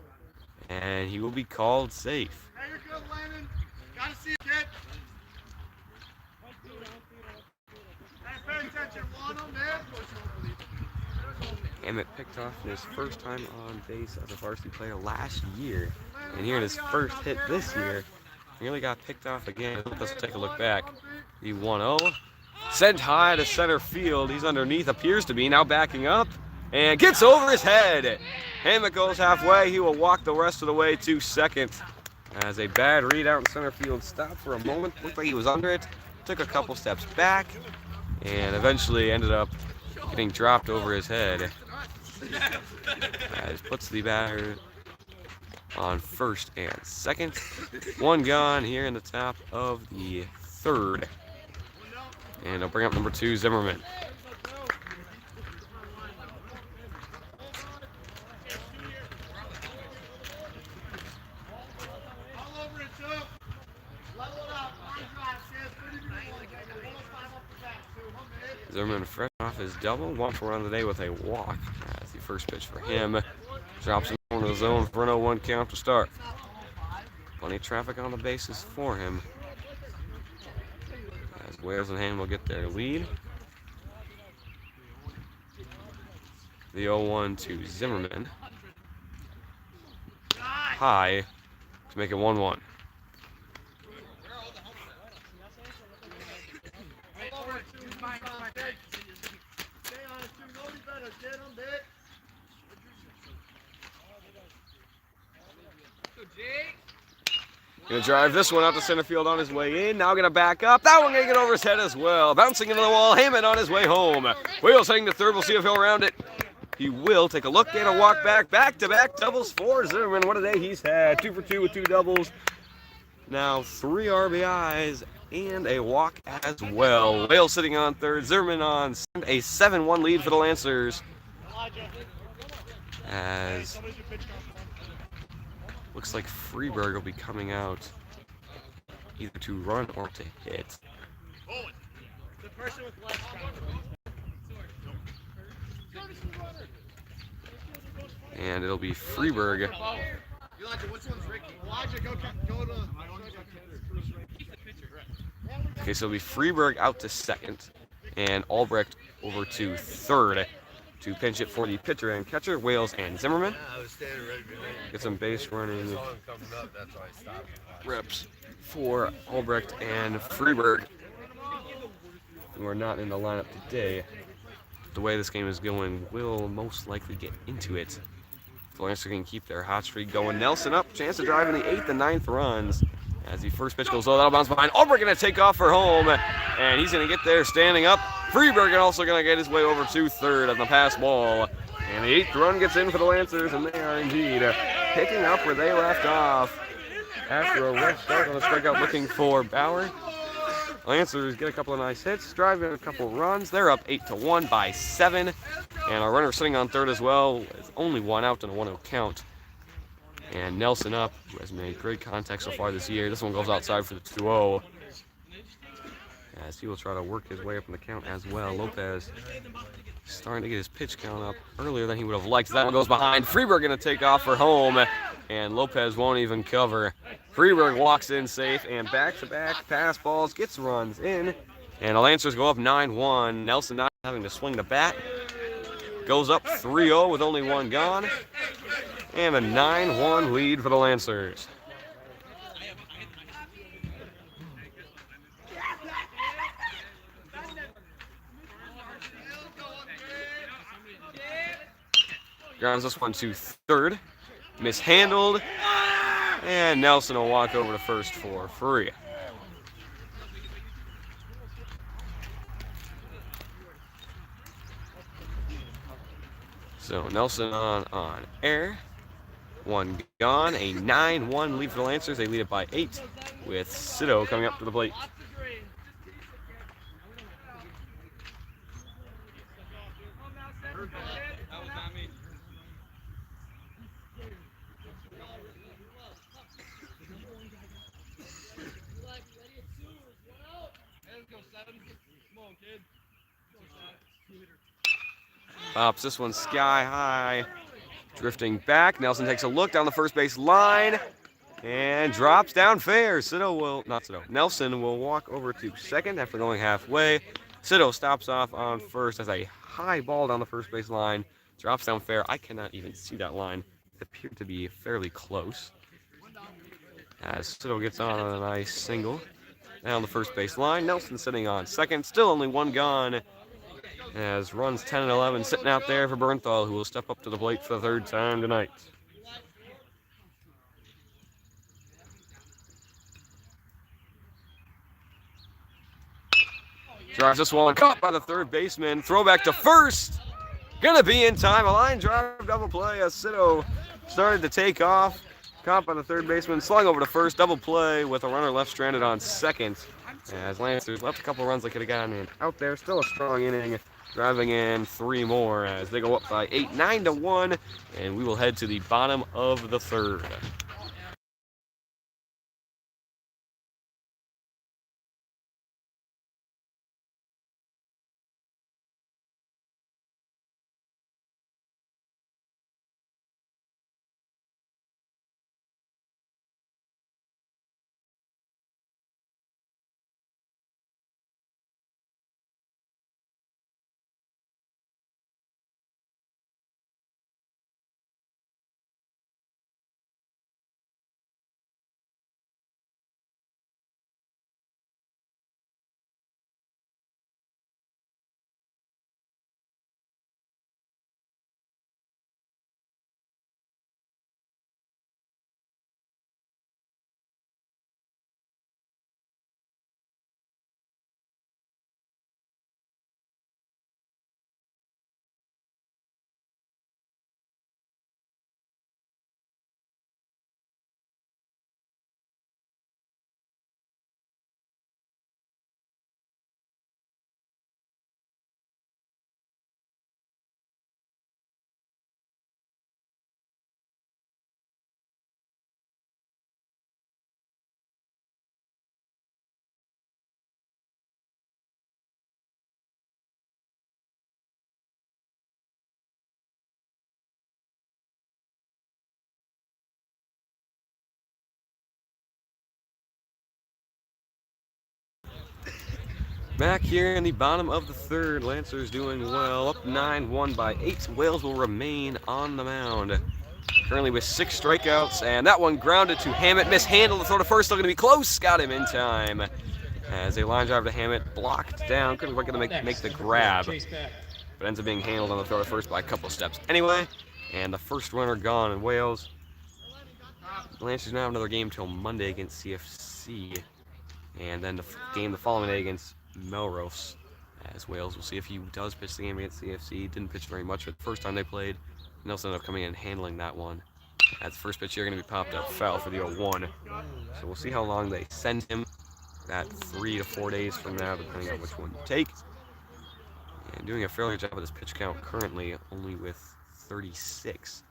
[SPEAKER 1] And he will be called safe.
[SPEAKER 4] Hey, you're good, Landon. Gotta see it, kid. Hey, pay attention. One on there.
[SPEAKER 1] Hammett picked off in his first time on base as a varsity player last year. And here in his first hit this year, nearly got picked off again. Let's take a look back. The 1-0. Sent high to center field. He's underneath, appears to be, now backing up. And gets over his head. Hammett goes halfway. He will walk the rest of the way to second. As a bad read out in center field. Stopped for a moment. Looked like he was under it. Took a couple steps back. And eventually ended up getting dropped over his head. As puts the batter on first and second. 1 gone here in the top of the 3rd. And I'll bring up number 2, Zimmerman. Zimmerman fresh off his double, 1 for 1 on the day with a walk. That's the first pitch for him. Drops in the corner of the zone for an 0-1 count to start. Plenty of traffic on the bases for him. As Wales and Ham will get their lead. The 0-1 to Zimmerman. High to make it 1-1. Gonna drive this one out to center field on his way in. Now gonna back up. That one gonna get over his head as well. Bouncing into the wall. Hammett on his way home. Wheels heading to third. We'll see if he'll round it. He will. Take a look and a walk back. Back-to-back doubles for Zimmerman. What a day he's had. 2 for 2 with 2 doubles. Now 3 RBIs and a walk as well. Wales sitting on third. Zimmerman on a 7-1 lead for the Lancers. As looks like Freeberg will be coming out either to run or to hit. And it'll be Freeberg. Okay, so it'll be Freeberg out to second and Albrecht over to third to pinch it for the pitcher and catcher, Wales and Zimmerman. Get some base running reps for Albrecht and Freeberg, who are not in the lineup today. The way this game is going, will most likely get into it. The Lancers can keep their hot streak going. Nelson up, chance to drive in the 8th and 9th runs. As the first pitch goes low, that'll bounce behind. Albrecht going to take off for home, and he's going to get there standing up. Freeberg also going to get his way over to third on the pass ball. And the 8th run gets in for the Lancers, and they are indeed picking up where they left off after a rough start on a strikeout looking for Bauer. Lancers get a couple of nice hits, drive in a couple of runs. They're up 8-1 by 7. And our runner sitting on third as well with only 1 out and a 1-0 count. And Nelson up, who has made great contact so far this year. This one goes outside for the 2-0. As he will try to work his way up in the count as well. Lopez starting to get his pitch count up earlier than he would have liked. That one goes behind. Freeberg going to take off for home, and Lopez won't even cover. Freeberg walks in safe, and back-to-back pass balls, gets runs in, and the Lancers go up 9-1. Nelson not having to swing the bat. Goes up 3-0 with only 1 gone, and a 9-1 lead for the Lancers. Grounds this one to third. Mishandled. And Nelson will walk over to first for free. So Nelson on air. 1 gone. A 9-1 lead for the Lancers. They lead it by 8 with Sito coming up to the plate. Pops this one sky high. Drifting back. Nelson takes a look down the first base line and drops down fair. Nelson will walk over to second after going halfway. Sito stops off on first as a high ball down the first base line. Drops down fair. I cannot even see that line. It appeared to be fairly close. As Sito gets on a nice single down the first base line. Nelson sitting on second. Still only 1 gone. As runs 10 and 11 sitting out there for Bernthal, who will step up to the plate for the 3rd time tonight. Drives this one, caught by the 3rd baseman. Throwback to first. Gonna be in time. A line drive double play as Sito started to take off. Caught by the 3rd baseman, slung over to first. Double play with a runner left stranded on second. As Lancers left a couple runs they could have gotten in out there. Still a strong inning. Driving in 3 more as they go up by 8, 9-1, and we will head to the bottom of the 3rd. Back here in the bottom of the 3rd, Lancers doing well, up 9-1 by 8. Wales will remain on the mound. Currently with 6 strikeouts, and that one grounded to Hammett. Mishandled the throw to first, still going to be close. Got him in time. As a line drive to Hammett, blocked down. Couldn't quite going to make the grab, but ends up being handled on the throw to first by a couple of steps anyway. And the first runner gone in Wales. The Lancers now have another game till Monday against CFC, and then the game the following day against Melrose, as Wales. We'll see if he does pitch the game against CFC. Didn't pitch very much the first time they played. Nelson ended up coming in and handling that one. That's the first pitch here going to be popped up foul for the 0-1. So we'll see how long they send him. that 3 to 4 days from now, depending on which one you take. And doing a fairly good job with his pitch count currently, only with 36.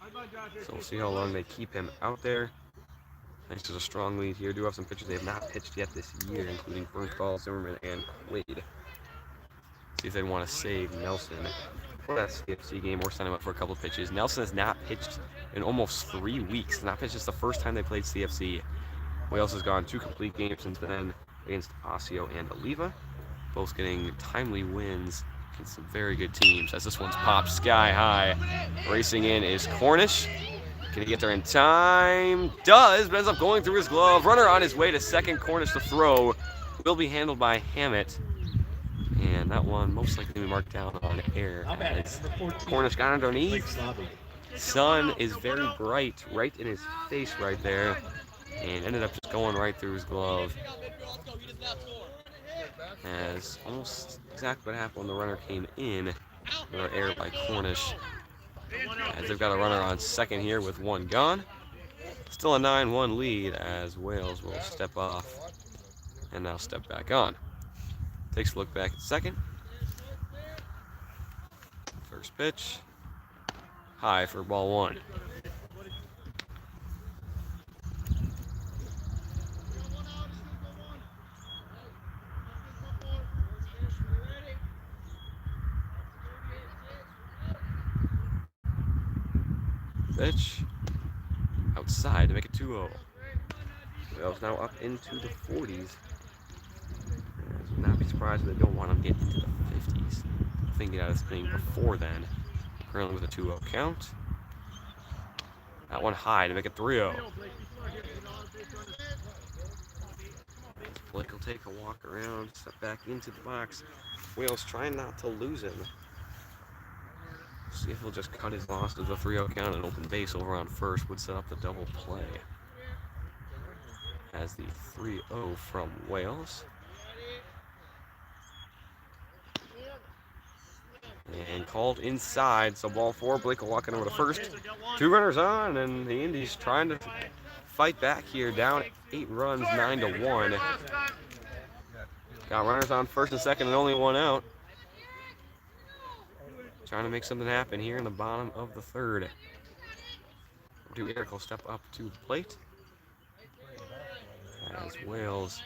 [SPEAKER 1] So we'll see how long they keep him out there. Thanks to a strong lead here. Do have some pitchers they have not pitched yet this year, including Bernthal, Zimmerman, and Quaid. See if they want to save Nelson for that CFC game or sign him up for a couple of pitches. Nelson has not pitched in almost 3 weeks. Not pitched since the first time they played CFC. Wales has gone 2 complete games since then against Osseo and Oliva, both getting timely wins against some very good teams. As this one's popped sky high, racing in is Cornish. Can he get there in time? Does, but ends up going through his glove. Runner on his way to second. Cornish to throw. Will be handled by Hammett. And that one most likely to be marked down on air. As Cornish got underneath. Sun is very bright, right in his face right there. And ended up just going right through his glove. As almost exactly what happened when the runner came in. Another error by Cornish. As they've got a runner on second here with 1 gone. Still a 9-1 lead as Wales will step off and now step back on. Takes a look back at second. First pitch. High for ball 1. Pitch outside to make it 2-0. Wales now up into the 40s. Would not be surprised if they don't want him to get into the 50s. I think get out of this thing before then. Currently with a 2-0 count. That one high to make it 3-0. Blake will take a walk around, step back into the box. Wales trying not to lose him. See if he'll just cut his loss to the 3-0 count and open base over on first would set up the double play. As the 3-0 from Wales. And called inside, so ball 4. Blake will walk in over to first. 2 runners on, and the Indies trying to fight back here, down 8 runs, 9-1. Got runners on first and second, and only 1 out. Trying to make something happen here in the bottom of the 3rd. Eric will step up to the plate. As Wales,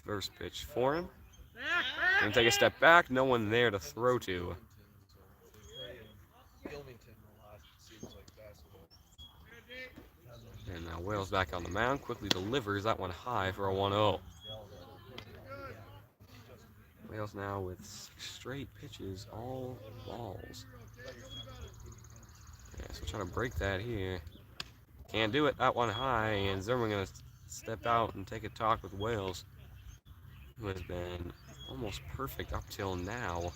[SPEAKER 1] first pitch for him. Gonna take a step back, no one there to throw to. And now Wales back on the mound, quickly delivers that one high for a 1-0. Wales now with 6 straight pitches, all balls. Yeah, so trying to break that here. Can't do it, that one high, and Zimmerman gonna step out and take a talk with Wales, who has been almost perfect up till now.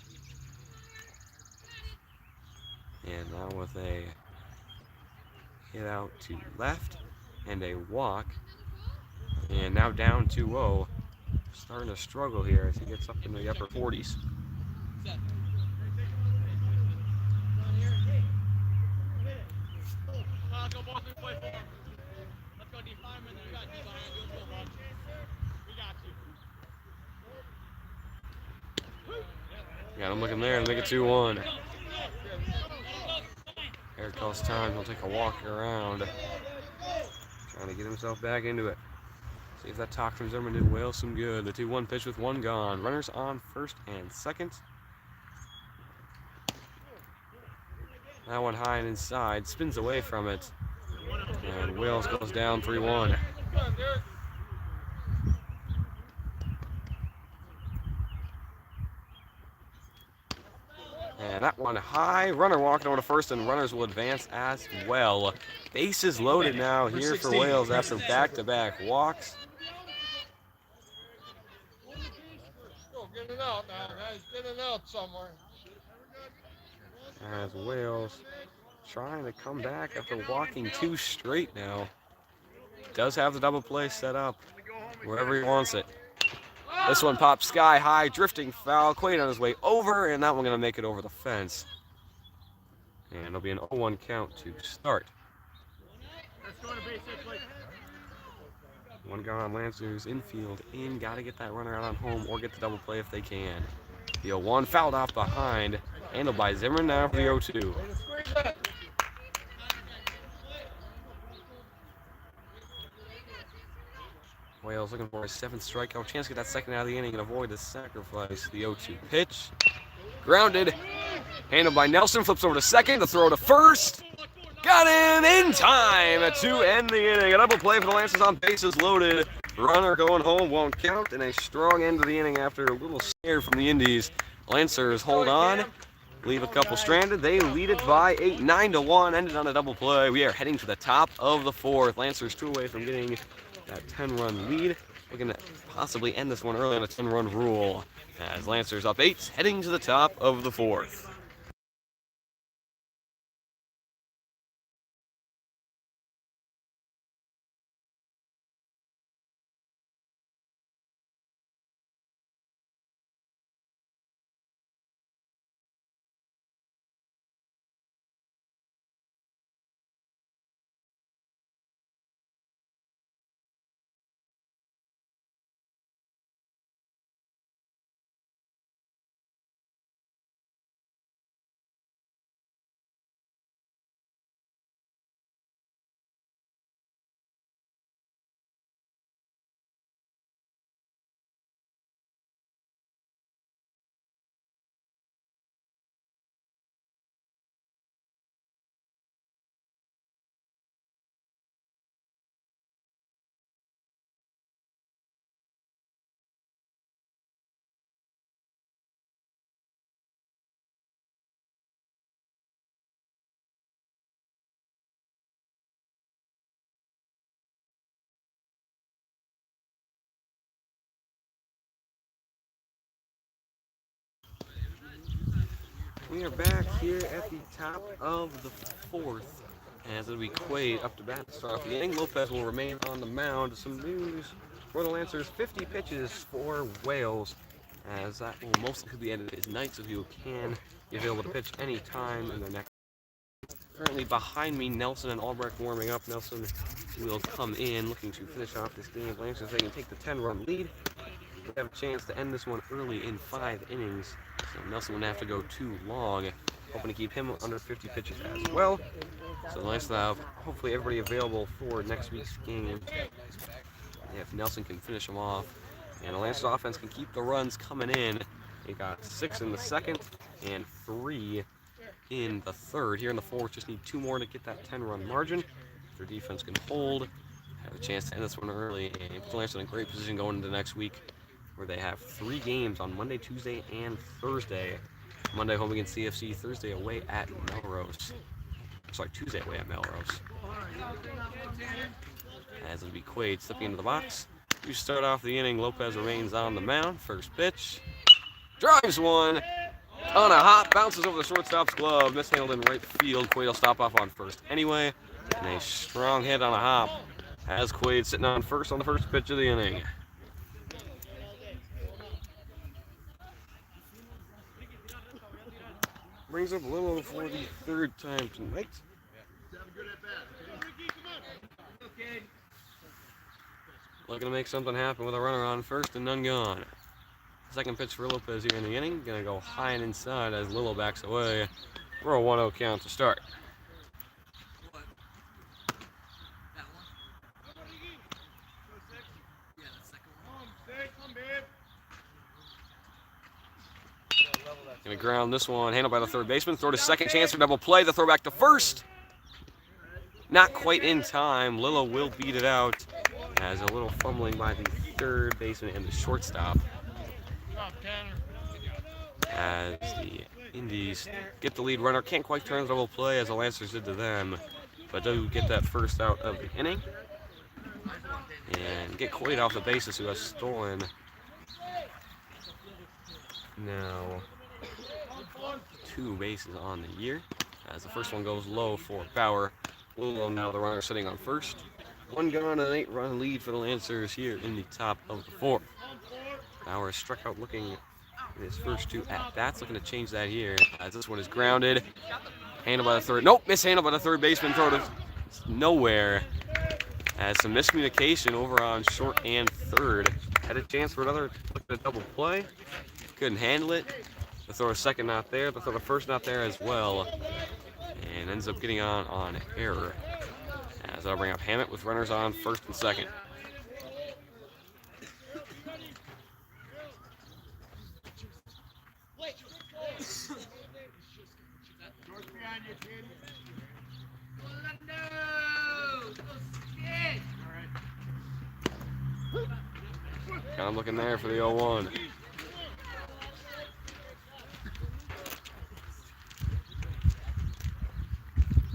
[SPEAKER 1] And now with a hit out to left and a walk. And now down 2-0. Starting to struggle here as he gets up in the upper 40s. Got him looking there to make it 2-1. Eric calls time. He'll take a walk around. Trying to get himself back into it. See if that talk from Zimmerman did Wales some good. The 2-1 pitch with 1 gone. Runners on first and second. That one high and inside. Spins away from it. And Wales goes down 3-1. And that one high. Runner walking over to first, and runners will advance as well. Bases loaded now here for Wales after back-to-back walks.
[SPEAKER 4] Get it out now, guys. Get it out somewhere.
[SPEAKER 1] As Wales trying to come back after walking 2 straight now. Does have the double play set up wherever he wants it. This one pops sky high, drifting foul. Quaid on his way over, and that one going to make it over the fence. And it'll be an 0-1 count to start. One gone on Lancers, infield, in. Got to get that runner out on home or get the double play if they can. The 0-1 fouled off behind. Handled by Zimmerman now for the 0-2. Wales looking for a 7th strikeout. Chance to get that second out of the inning and avoid the sacrifice. The 0-2 pitch. Grounded. Handled by Nelson. Flips over to second. The throw to first. Got him in time to end the inning. A double play for the Lancers on bases loaded. Runner going home won't count, and a strong end of the inning after a little scare from the Indees. Lancers hold on, leave a couple stranded. They lead it by 8, 9-1, ended on a double play. We are heading to the top of the 4th. Lancers 2 away from getting that 10-run lead. Looking to possibly end this one early on a 10-run rule. As Lancers up 8, heading to the top of the 4th. We are back here at the top of the 4th. As it'll be Quaid up to bat to start off the inning. Lopez will remain on the mound. Some news for the Lancers: 50 pitches for Wales, as that will mostly be ended his night, so he can be available to pitch any time in the next. Currently behind me, Nelson and Albrecht warming up. Nelson will come in looking to finish off this game. Lancers, they can take the 10-run lead. We have a chance to end this one early in 5 innings. So Nelson would have to go too long, hoping to keep him under 50 pitches as well. So nice to have hopefully everybody available for next week's game. If Nelson can finish them off, and the Lancers offense can keep the runs coming in. They got 6 in the 2nd and 3 in the 3rd. Here in the 4th, just need 2 more to get that 10-run margin. If their defense can hold, have a chance to end this one early and put the Lancers in a great position going into next week, where they have 3 games on Monday, Tuesday, and Thursday. Monday home against CFC, Thursday away at Melrose. Sorry, Tuesday away at Melrose. As it'll be Quaid stepping into the box. You start off the inning. Lopez remains on the mound. First pitch. Drives one. On a hop. Bounces over the shortstop's glove. Mishandled in right field. Quaid will stop off on first anyway. And a strong hit on a hop. Has Quaid sitting on first on the first pitch of the inning. Brings up Lilo for the 3rd time tonight. Looking to make something happen with a runner on first and none gone. Second pitch for Lopez here in the inning. Gonna go high and inside as Lilo backs away for a 1-0 count to start. Gonna ground this one, handled by the 3rd baseman. Throw to second, chance for double play. The throw back to first. Not quite in time. Lilo will beat it out. As a little fumbling by the 3rd baseman and the shortstop. As the Indees get the lead runner. Can't quite turn the double play as the Lancers did to them, but do get that first out of the inning. And get Quaid off the bases, who has stolen now 2 bases on the year. As the first one goes low for Bauer. Lilo now the runner sitting on first. 1 gone and an 8-run lead for the Lancers here in the top of the 4th. Bauer struck out looking in his first 2 at-bats. Looking to change that here as this one is grounded. Handled by the 3rd. Nope, mishandled by the 3rd baseman. Throw to nowhere As some miscommunication over on short and third. Had a chance for another look at a double play. Couldn't handle it. The throw a second not there. The throw the first not there as well. And ends up getting on error. As I'll bring up Hammett with runners on first and second. Kind of looking there for the 0-1.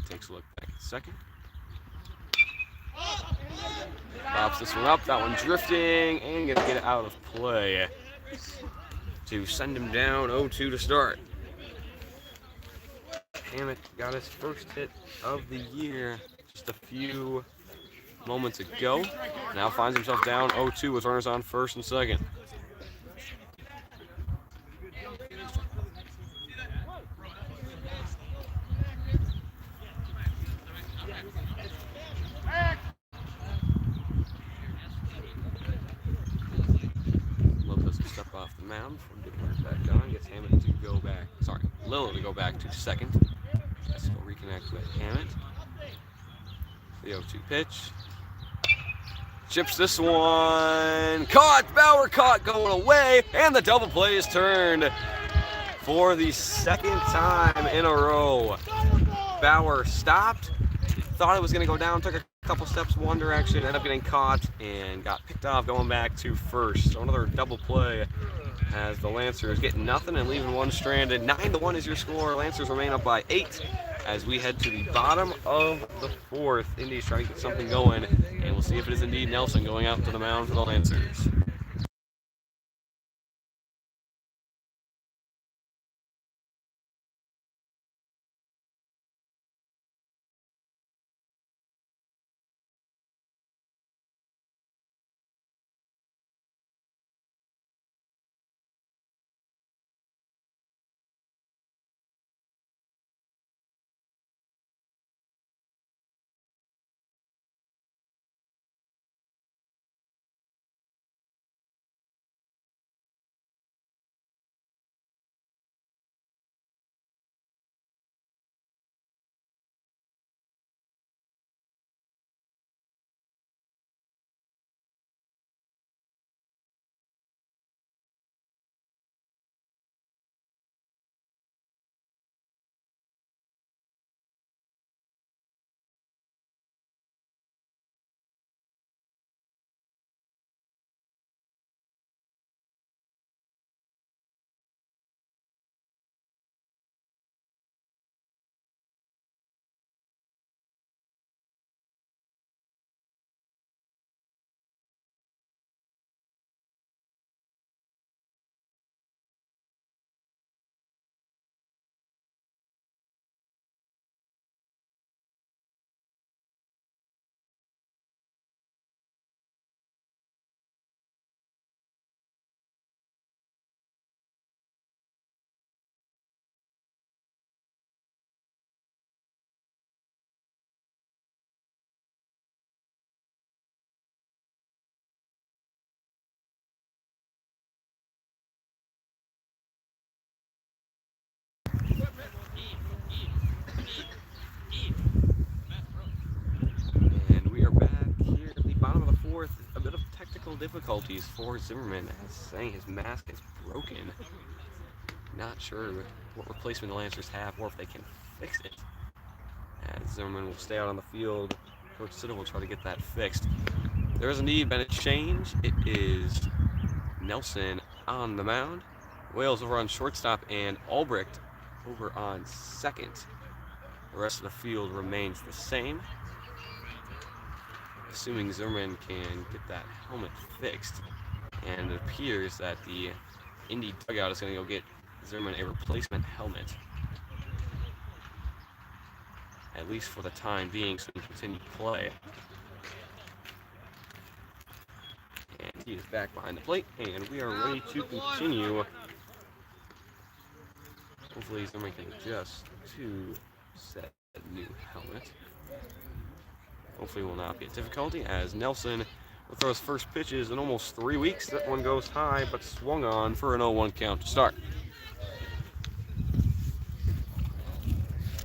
[SPEAKER 1] Takes a look back at second. Pops this one up. That one drifting and gonna get it out of play to send him down 0-2 to start. Hammett got his first hit of the year just a few moments ago. Now finds himself down 0-2 with runners on first and second. Lopez will step off the mound before getting right back on. Gets Hammett to go back. Sorry, Lillo to go back to second. Let's go reconnect with Hammett. The 0-2 pitch. Chips this one. Caught! Bauer caught going away. And the double play is turned for the second time in a row. Bauer stopped. Thought it was going to go down. Took a couple steps one direction. Ended up getting caught and got picked off going back to first. So another double play as the Lancers get nothing and leaving one stranded. 9-1 is your score. Lancers remain up by 8 as we head to the bottom of the fourth. Indees trying to get something going, and we'll see if it is indeed Nelson going out to the mound for the Lancers. And we are back here at the bottom of the fourth. A bit of technical difficulties for Zimmerman, as saying his mask is broken. Not sure what replacement the Lancers have or if they can fix it. As Zimmerman will stay out on the field. Coach Siddle will try to get that fixed. There has indeed been a change. It is Nelson on the mound. Wales over on shortstop and Albrecht over on second. The rest of the field remains the same. Assuming Zimmerman can get that helmet fixed. And it appears that the Indy dugout is going to go get Zimmerman a replacement helmet. At least for the time being, so he can continue to play. And he is back behind the plate, and we are ready to continue. Hopefully Zimmerman can adjust to set a new helmet. hopefully will not be a difficulty, as Nelson will throw his first pitches in almost 3 weeks. That one goes high, but swung on for an 0-1 count to start.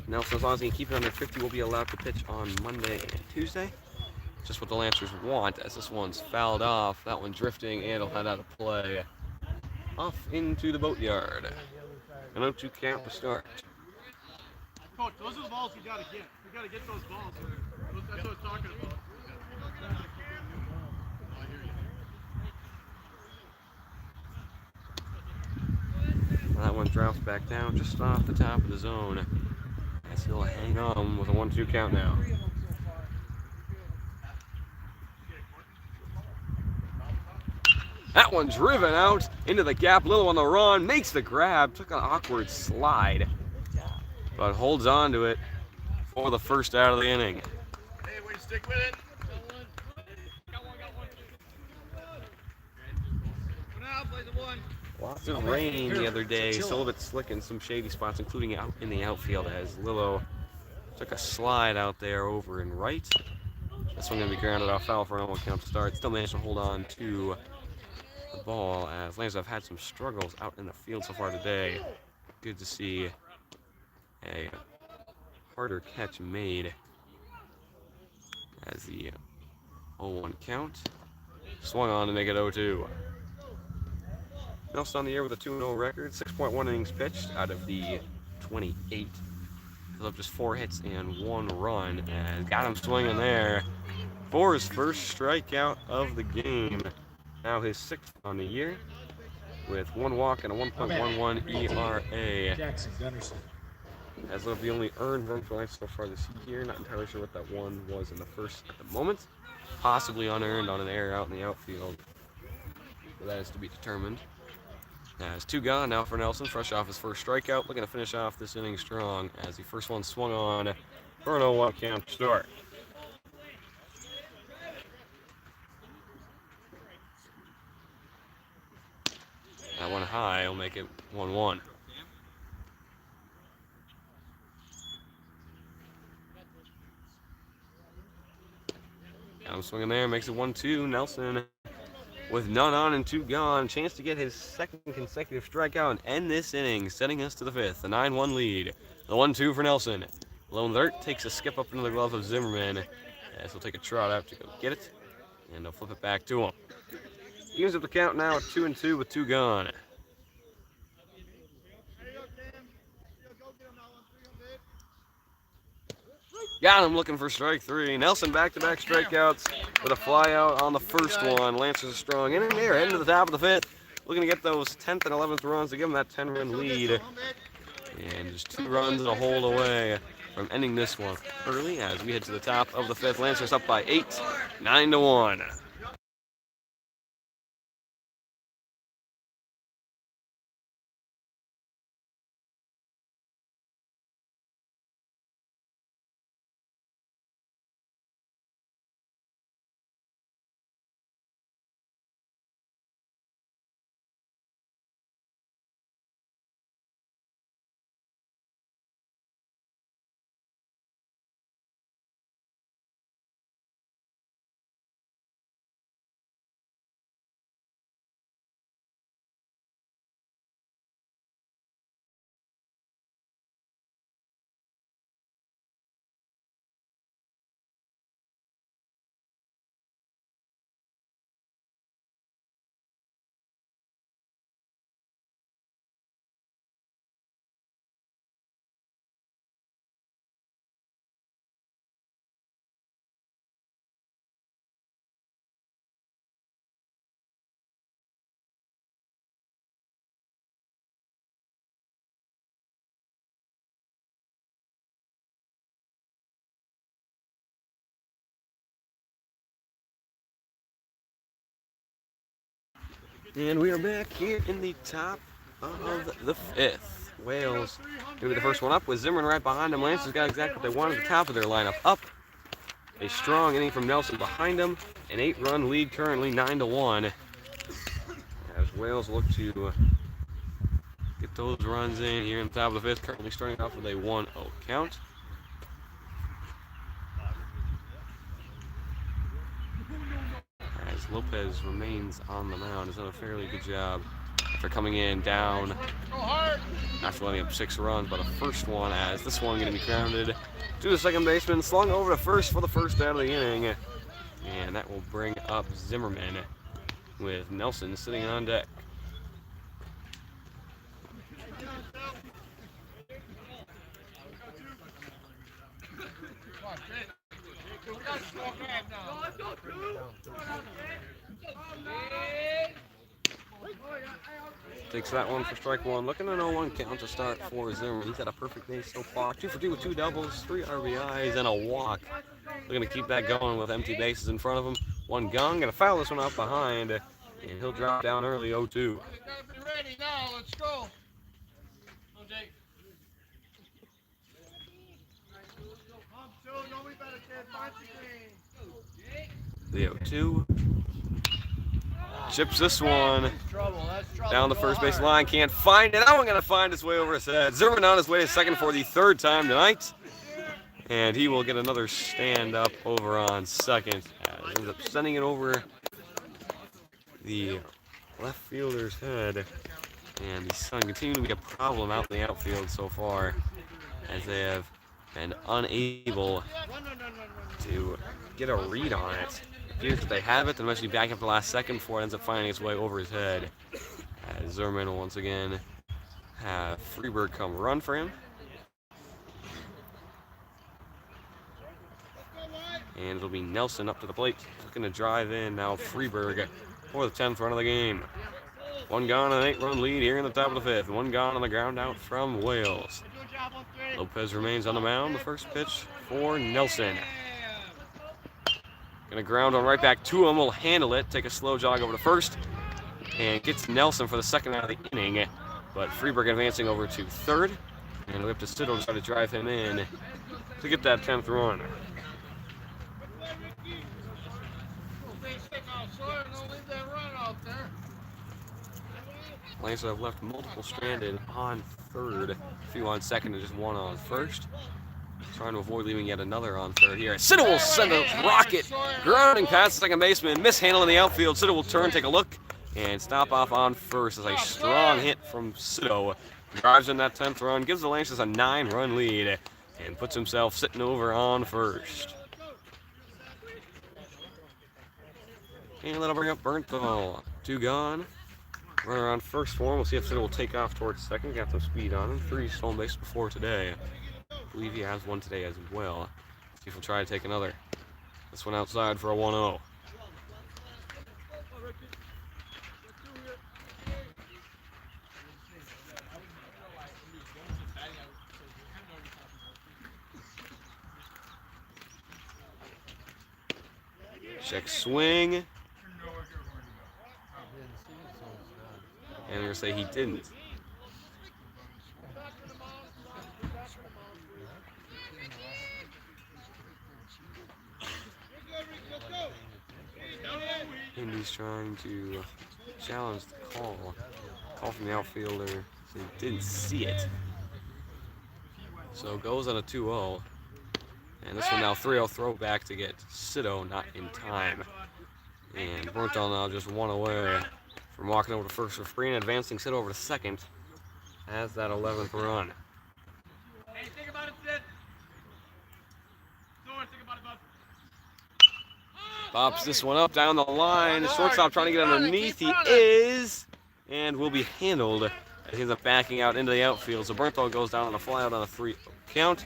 [SPEAKER 1] Nelson, as long as he can keep it under 50, will be allowed to pitch on Monday and Tuesday. Just what the Lancers want, as this one's fouled off. That one drifting, and it'll head out of play. Off into the boatyard. An 0-2 count to start.
[SPEAKER 4] Coach, those are the balls we gotta get. We gotta get those balls. That's what I was talking about.
[SPEAKER 1] That one drops back down just off the top of the zone. As he'll hang on with a 1-2 count now. That one driven out into the gap. Little on the run, makes the grab, took an awkward slide, but holds on to it for the first out of the inning.
[SPEAKER 4] Hey, way to stick with it.
[SPEAKER 1] Lots of rain the other day, so a little bit slick in some shady spots, including out in the outfield, as Lillo took a slide out there over and right. This one going to be grounded off foul for an 0-1 count to start. Still managed to hold on to the ball, as Lancers have had some struggles out in the field so far today. Good to see a harder catch made as the 0-1 count swung on to make it 0-2. Nelson on the year with a 2-0 record, 6.1 innings pitched out of the 28. He'll have just 4 hits and 1 run, and got him swinging there for his first strikeout of the game. Now his 6th on the year, with 1 walk and a 1.11 ERA.
[SPEAKER 2] Jackson Gunnarsson.
[SPEAKER 1] As of the only earned run for life so far this year, not entirely sure what that one was in the first at the moment. Possibly unearned on an error out in the outfield, but that is to be determined. As 2 gone now for Nelson, fresh off his first strikeout, looking to finish off this inning strong as the first one swung on for an 0-1 count to start. That one high will make it 1-1. Now swinging there, makes it 1-2. Nelson with none on and 2 gone, chance to get his 2nd consecutive strikeout and end this inning, sending us to the 5th, a 9-1 lead. The 1-2 for Nelson. Lone Third takes a skip up into the glove of Zimmerman, as he'll take a trot out to go get it, and he'll flip it back to him. He ends up the count now at 2-2 with 2 gone. Got him looking for strike 3. Nelson back-to-back strikeouts with a fly out on the first one. Lancers a strong inning there, heading to the top of the 5th. Looking to get those 10th and 11th runs to give them that 10-run lead. And just 2 runs to hold away from ending this one early as we head to the top of the 5th. Lancers up by 8, 9-1. And we are back here in the top of the 5th. Wales maybe the first one up with Zimmerman right behind him. Lancers got exactly what they wanted at the top of their lineup. Up. A strong inning from Nelson behind him. An 8-run lead currently 9-1. As Wales look to get those runs in here in the top of the 5th. Currently starting off with a 1-0 count. Lopez remains on the mound. Has done a fairly good job after coming in down after letting up 6 runs, but a first one as this one going to be grounded to the second baseman, slung over to first for the first out of the inning, and that will bring up Zimmerman with Nelson sitting on deck. Takes that one for strike one. Looking at 0-1 count to start for Zimmerman. He's had a perfect day so far. 2 for 2 with 2 doubles, 3 RBIs, and a walk. Looking to keep that going with empty bases in front of him. One gone, gonna foul this one out behind, and he'll drop down early 0-2.
[SPEAKER 4] Ready now, let's go.
[SPEAKER 1] The 0-2. Chips this one down the first base line. Can't find it. That one gonna find its way over his head. Zimmerman on his way to second for the 3rd time tonight. And he will get another stand up over on second. Ends up sending it over the left fielder's head. And the Sun continue to be a problem out in the outfield so far, as they have been unable to get a read on it. Appears that they have it, then eventually back up the last second before it ends up finding its way over his head. As Zimmerman will once again have Freeberg come run for him. And it'll be Nelson up to the plate, looking to drive in now Freeberg for the 10th run of the game. 1 gone and an 8-run lead here in the top of the 5th. 1 gone on the ground out from Wales. Lopez remains on the mound. The first pitch for Nelson. Gonna ground on right back to him. Will handle it. Take a slow jog over to first. And gets Nelson for the 2nd out of the inning. But Freeberg advancing over to 3rd. And we have to Siddle to try to drive him in to get that 10th run. Lancers have left multiple stranded on 3rd. A few on 2nd and just 1 on 1st. Trying to avoid leaving yet another on 3rd here. Siddle will send a rocket grounding past the second baseman. Mishandle in the outfield. Siddle will turn, take a look, and stop off on 1st as a strong hit from Siddle drives in that 10th run, gives the Lancers a 9-run lead, and puts himself sitting over on 1st. And that'll bring up Bernthal. 2 gone. Runner on 1st for him. We'll see if Siddle will take off towards 2nd. Got some speed on him. 3 stolen bases before today. I believe he has 1 today as well. See if he'll try to take another. This one outside for a 1-0. Check swing. And they're going to say he didn't. Indees trying to challenge the call. Call from the outfielder. So he didn't see it. So goes on a 2-0. And this one now 3-0 throwback to get Siddle not in time. And Bernthal now just 1 away from walking over to first for free and advancing Siddle over to 2nd as that 11th run.
[SPEAKER 4] Hey, think about it, Sid. Think about it, bud.
[SPEAKER 1] Pops this one up down the line. The shortstop trying to get underneath. He is, and will be handled as he ends up backing out into the outfield. So Bernthal goes down on a flyout on a 3 count.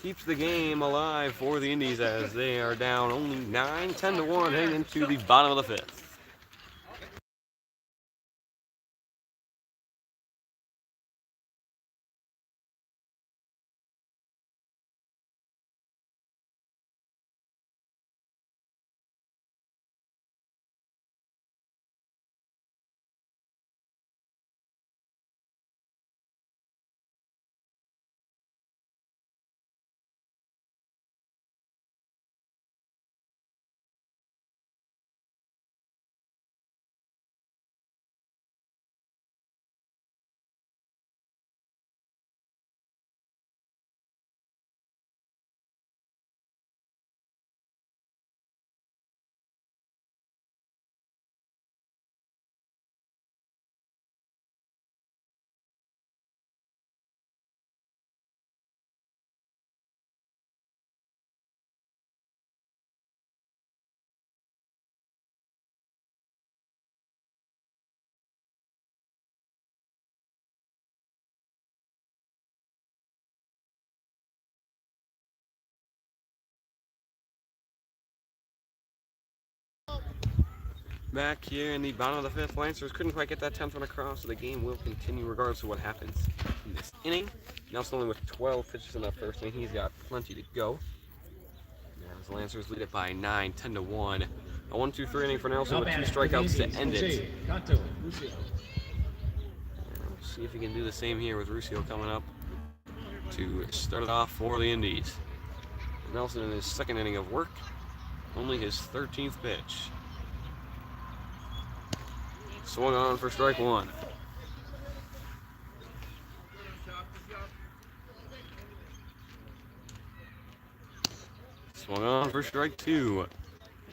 [SPEAKER 1] Keeps the game alive for the Indees as they are down only 10-1 heading into the bottom of the 5th. Back here in the bottom of the fifth, Lancers couldn't quite get that 10th one across, so the game will continue regardless of what happens in this inning. Nelson only with 12 pitches in that first inning. He's got plenty to go. As the Lancers lead it by 9, 10-1. A 1-2-3 inning for Nelson with 2 strikeouts to end it. We'll see if he can do the same here with Ruscio coming up to start it off for the Indees. Nelson in his second inning of work, only his 13th pitch. Swung on for strike one. Swung on for strike two.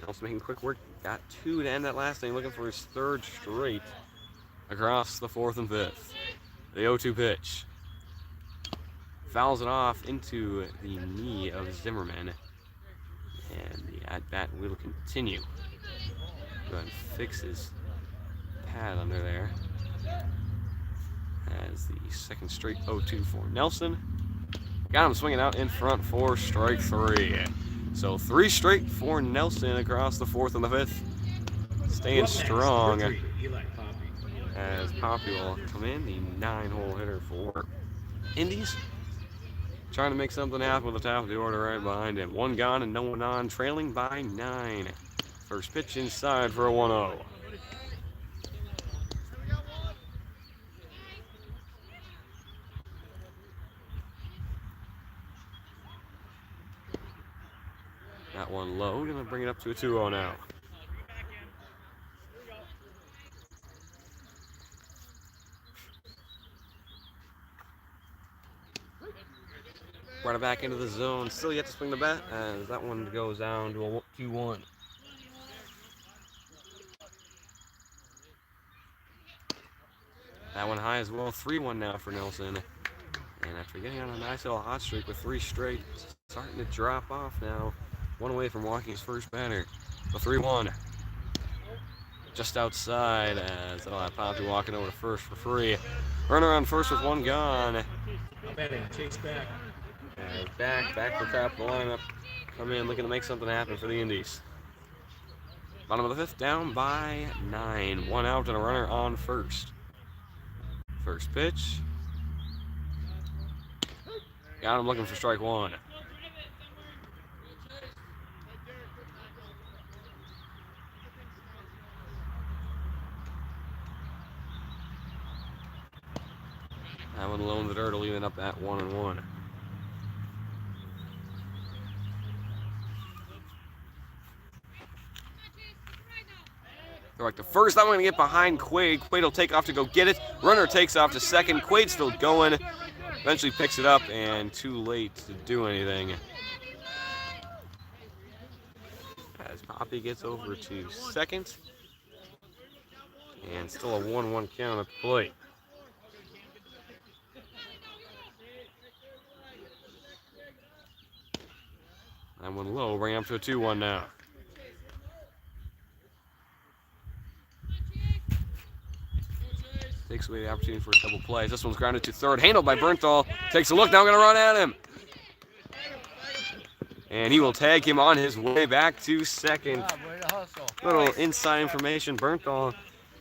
[SPEAKER 1] Nelson making quick work, got 2 to end that last inning, looking for his 3rd straight across the 4th and 5th. The 0-2 pitch. Fouls it off into the knee of Zimmerman. And the at-bat will continue. Go ahead and fix his pad under there. As the 2nd straight 0-2 for Nelson. Got him swinging out in front for strike 3. So 3 straight for Nelson across the 4th and the 5th. Staying strong. As Poppy will come in, the 9-hole hitter for Indees. Trying to make something happen with the top of the order right behind him. 1 gone and no one on, trailing by 9. First pitch inside for a 1-0. That one low, gonna bring it up to a 2-0 now. Right back into the zone, still yet to swing the bat, as that one goes down to a 2-1. That one high as well, 3-1 now for Nelson. And after getting on a nice little hot streak with 3 straight, starting to drop off now. 1 away from walking his first batter. The 3-1. Just outside, as that'll have Poppy walking over to first for free. Runner on first with 1 gone.
[SPEAKER 2] Chase back.
[SPEAKER 1] Back to the top of the lineup. Come in looking to make something happen for the Indees. Bottom of the 5th, down by 9. 1 out and a runner on first. First pitch. Got him looking for strike 1. That one low in the dirt, leaving up at 1-1. They're like the first. I'm going to get behind Quaid. Quaid will take off to go get it. Runner takes off to second. Quaid's still going. Eventually picks it up, and too late to do anything. As Poppy gets over to second. And still a 1-1 count at the plate. That one low, bring up to a 2-1 now. Takes away the opportunity for a double play. This one's grounded to third, handled by Bernthal. Takes a look, now gonna run at him. And he will tag him on his way back to second. Little inside information, Bernthal,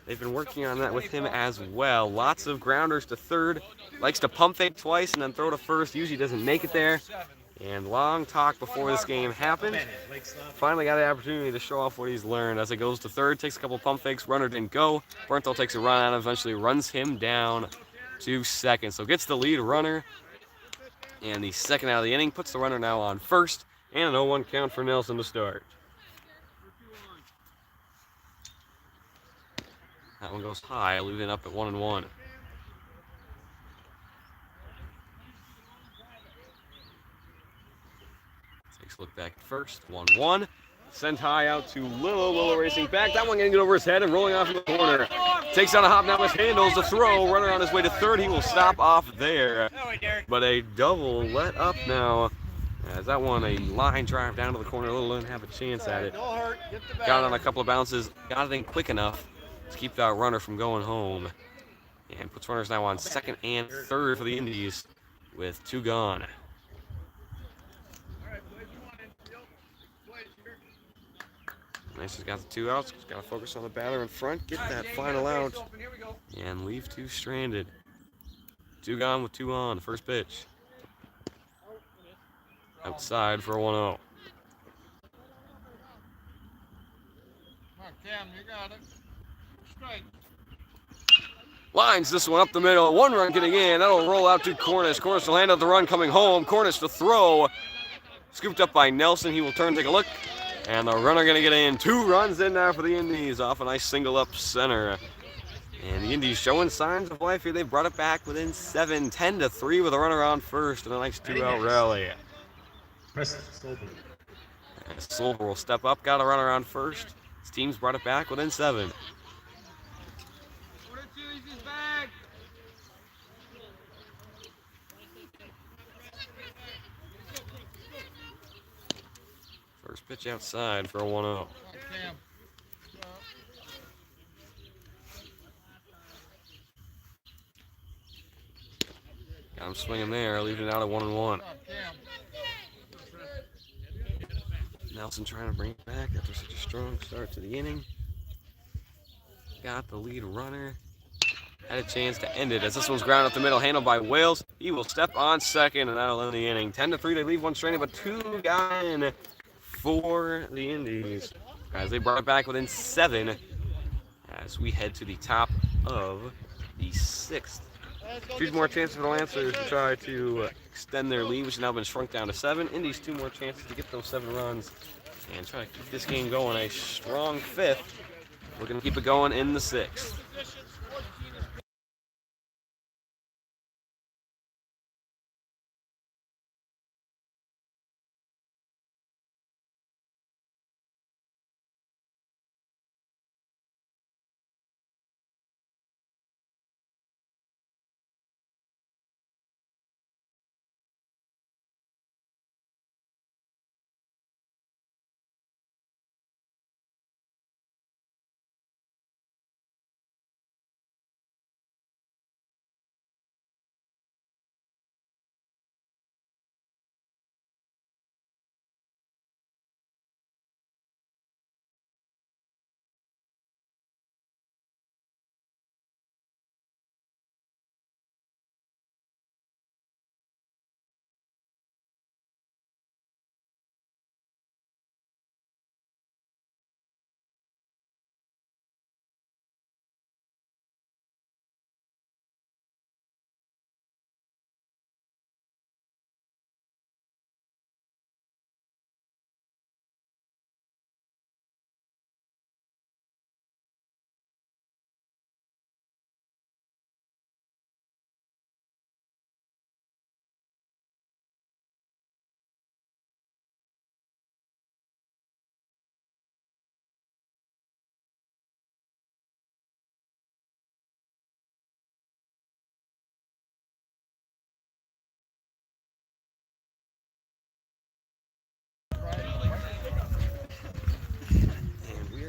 [SPEAKER 1] they've been working on that with him as well. Lots of grounders to third. Likes to pump fake twice and then throw to first. Usually doesn't make it there. And long talk before this game happened. Finally got the opportunity to show off what he's learned as it goes to third. Takes a couple pump fakes. Runner didn't go. Bernthal takes a run out and eventually runs him down to second. So gets the lead runner. And the second out of the inning puts the runner now on first. And an 0-1 count for Nelson to start. That one goes high, leaving up at 1-1. Takes a look back at first, 1-1. Sent high out to Lillo. Lillo racing back. That one getting it over his head and rolling off in the corner. Takes down a hop now with handles. The throw. Runner on his way to third. He will stop off there. But a double let up now. As that one, a line drive down to the corner. Lillo didn't have a chance at it. Got it on a couple of bounces. Got it in quick enough to keep that runner from going home. And puts runners now on second and third for the Indees with 2 gone. Nice, has got the 2 outs. Got to focus on the batter in front, get that final out, and leave 2 stranded. 2 gone with 2 on. First pitch. Outside for a 1-0.
[SPEAKER 4] Come on, Cam, you got it. Strike.
[SPEAKER 1] Lines this one up the middle. 1 run getting in. That'll roll out to Cornish. Cornish will hand out the run coming home. Cornish to throw. Scooped up by Nelson. He will turn, take a look. And the runner going to get in. 2 runs in now for the Indies off a nice single up center. And the Indies showing signs of life here. They brought it back within 7, 10-3 with a runner on first and a nice 2-out rally.
[SPEAKER 2] Preston Solberg.
[SPEAKER 1] And Silver will step up, got a runner on first. His team's brought it back within 7. First pitch outside for a 1-0. Got him swinging there, leaving it out at 1-1. Nelson trying to bring it back after such a strong start to the inning. Got the lead runner. Had a chance to end it as this one's ground up the middle, handled by Wales. He will step on second, and that'll end the inning. 10-3, they leave 1 stranded, but 2 got in for the Indies as they brought it back within 7 as we head to the top of the 6th. 2 more chances for the Lancers to try to extend their lead, which has now been shrunk down to 7. Indies 2 more chances to get those 7 runs and try to keep this game going. A strong 5th. We're going to keep it going in the 6th.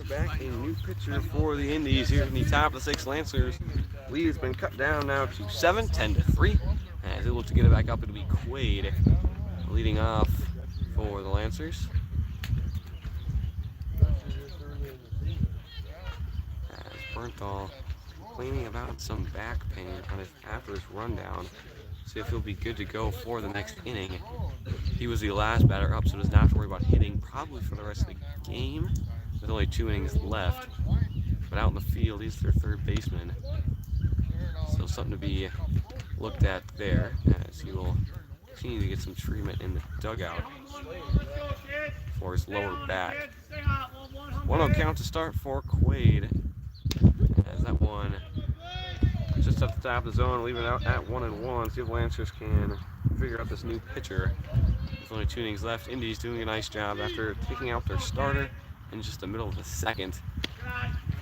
[SPEAKER 1] Back a new pitcher for the Indies here in the top of the 6th. Lancers lead has been cut down now to 7, 10-3. As able to get it back up, it'll be Quaid leading off for the Lancers. As Bernthal complaining about some back pain on his after his rundown. See if he'll be good to go for the next inning. He was the last batter up, so does not have to worry about hitting probably for the rest of the game. With only 2 innings left, but out in the field, he's their 3rd baseman. So something to be looked at there as he will continue to get some treatment in the dugout for his lower back. 1-0 count to start for Quaid as that one just at the top of the zone, leaving it out at 1-1. See if Lancers can figure out this new pitcher. With only 2 innings left, Indees doing a nice job after taking out their starter in just the middle of the 2nd.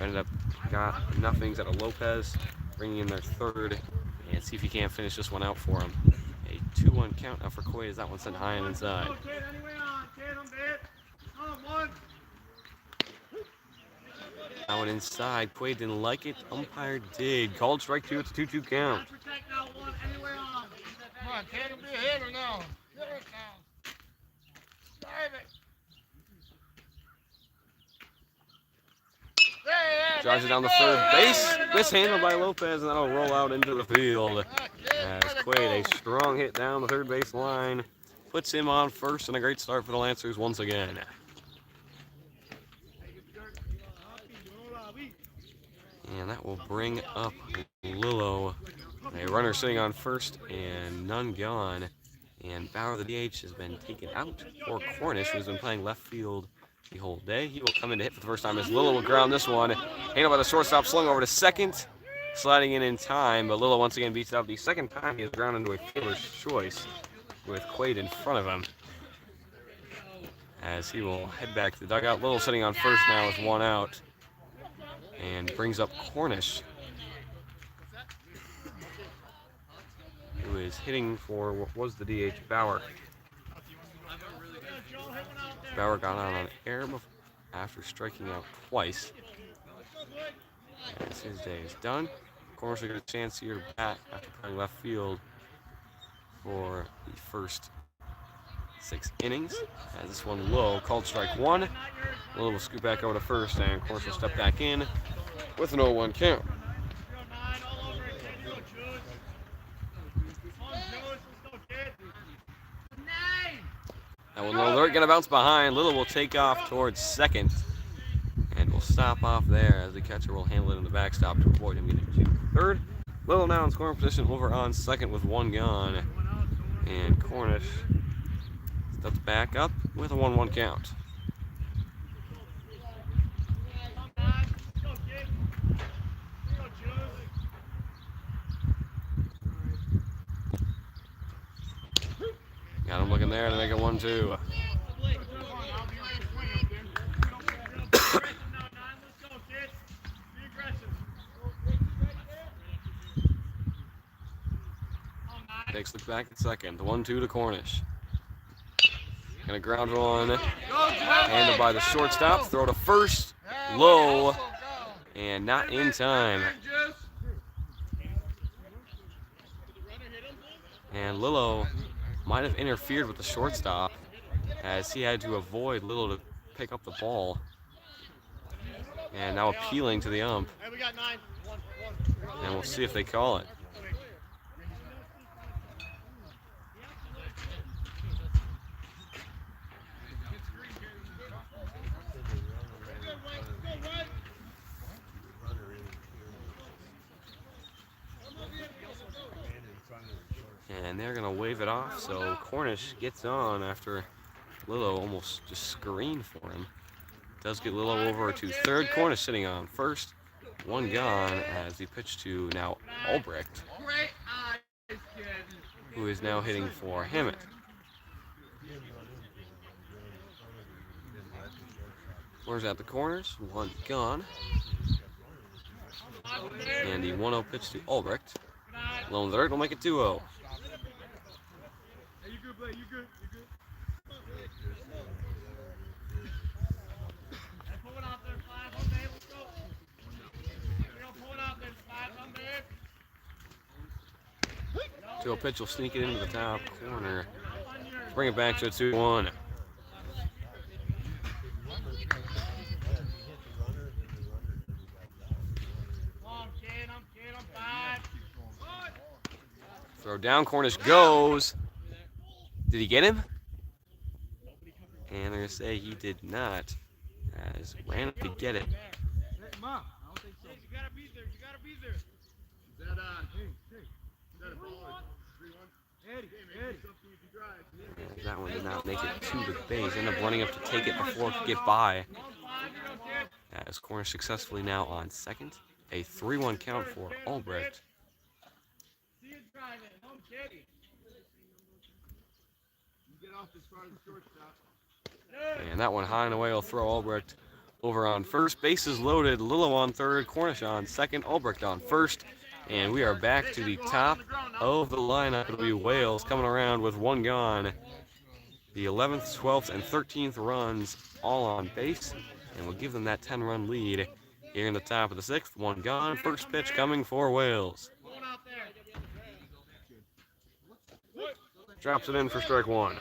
[SPEAKER 1] Ended up got nothings out of Lopez, bringing in their 3rd, and see if he can't finish this one out for him. A 2-1 count now for Quaid as that one sent high and inside. That one inside. Quaid didn't like it. Umpire did. Called strike 2. It's a 2-2 count.
[SPEAKER 4] Come on, Tatum, be a hitter now. Hit it now. Drive it.
[SPEAKER 1] drives it down the third base. Mishandled by Lopez, and that'll roll out into the field. As Quaid, a strong hit down the third base line, puts him on first, and a great start for the Lancers once again. And that will bring up Lillo. A runner sitting on first and none gone. And Bauer, the DH, has been taken out for Cornish, who's been playing left field the whole day. He will come in to hit for the first time as Lillo will ground this one. Handled by the shortstop, slung over to second. Sliding in time, but Lillo once again beats it out. The second time he has ground into a fielder's choice with Quaid in front of him. As he will head back to the dugout. Lillo sitting on first now with one out. And brings up Cornish, who is hitting for what was the DH, Bauer. Bauer got on an error after striking out twice. As his day is done. Cornish will get a chance here to bat after playing left field for the first 6 innings. As this one low, called strike one. Lillo will scoot back over to first, and Cornish will step back in with an 0-1 count. That one low, they're going to bounce behind. Lillo will take off towards second, and will stop off there as the catcher will handle it in the backstop to avoid him getting to third. Lillo now in scoring position over on second with one gone, and Cornish steps back up with a 1-1 count. Got him looking there to make it 1-2. Takes the back at second. 1-2 to Cornish. Gonna ground one. Handled by the shortstop. Throw to first. Low. And not in time. And Lillo might have interfered with the shortstop as he had to avoid Lillo to pick up the ball. And now appealing to the ump. And we'll see if they call it. And they're going to wave it off, so Cornish gets on after Lillo almost just screened for him. Does get Lillo over to third. Cornish sitting on first. One gone as he pitched to now Albrecht, who is now hitting for Hammett. Corners at the corners. One gone. And the 1-0 pitch to Albrecht. Lone third will make it 2-0.
[SPEAKER 4] You good? Pull it out there, 5 on there. Let's go. Pull it out there, 5 on there.
[SPEAKER 1] 2-0 pitch will sneak it into the top corner. Bring it back to a 2-1. Throw down, Cornish goes. Did he get him? And they're going to say he did not, as ran up to get it.
[SPEAKER 4] Come on. I don't think so. You gotta be there. Is that a ball? 3-1?
[SPEAKER 1] And that one did not make it to the base. Ended up running up to take it before it could get by. As Cornish successfully now on second. A 3-1 count for Albrecht. And that one high and away will throw Albrecht over on first. Bases loaded. Lillo on third. Cornish on second. Albrecht on first. And we are back to the top of the lineup. It'll be Wales coming around with one gone. The 11th, 12th, and 13th runs all on base. And we'll give them that 10-run lead here in the top of the 6th. One gone. First pitch coming for Wales. Drops it in for strike one.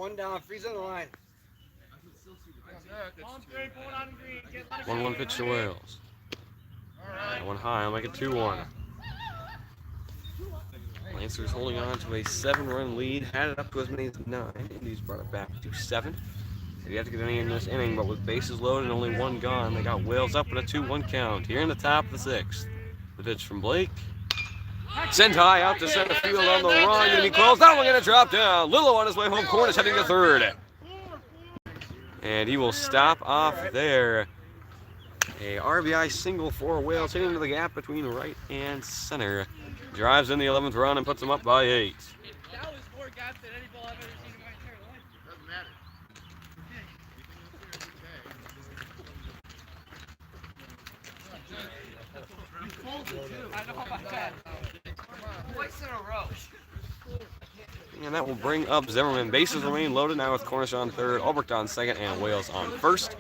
[SPEAKER 5] one down. Freeze on the line.
[SPEAKER 1] 1-1 pitch to Wales. That one high. I'll make it 2-1. Lancers holding on to a 7-run lead. Had it up to as many as 9. Indees brought it back to 7. They have to get any in this inning, but with bases loaded and only one gone, they got Wales up in a 2-1 count. Here in the top of the 6th. The pitch from Blake. Sent high out to center field on the run. Going to be close. That one going to drop down. Little on his way home. Cornish heading to third. And he will stop off there. A RBI single for Wales, hitting into the gap between right and center. Drives in the 11th run and puts them up by 8.
[SPEAKER 3] That was more gaps than any ball I've ever seen in my entire life.
[SPEAKER 4] Doesn't matter.
[SPEAKER 3] I know about that. Twice in a row.
[SPEAKER 1] And that will bring up Zimmerman. Bases remain loaded now with Cornish on third, Albrecht on second, and Wales on first.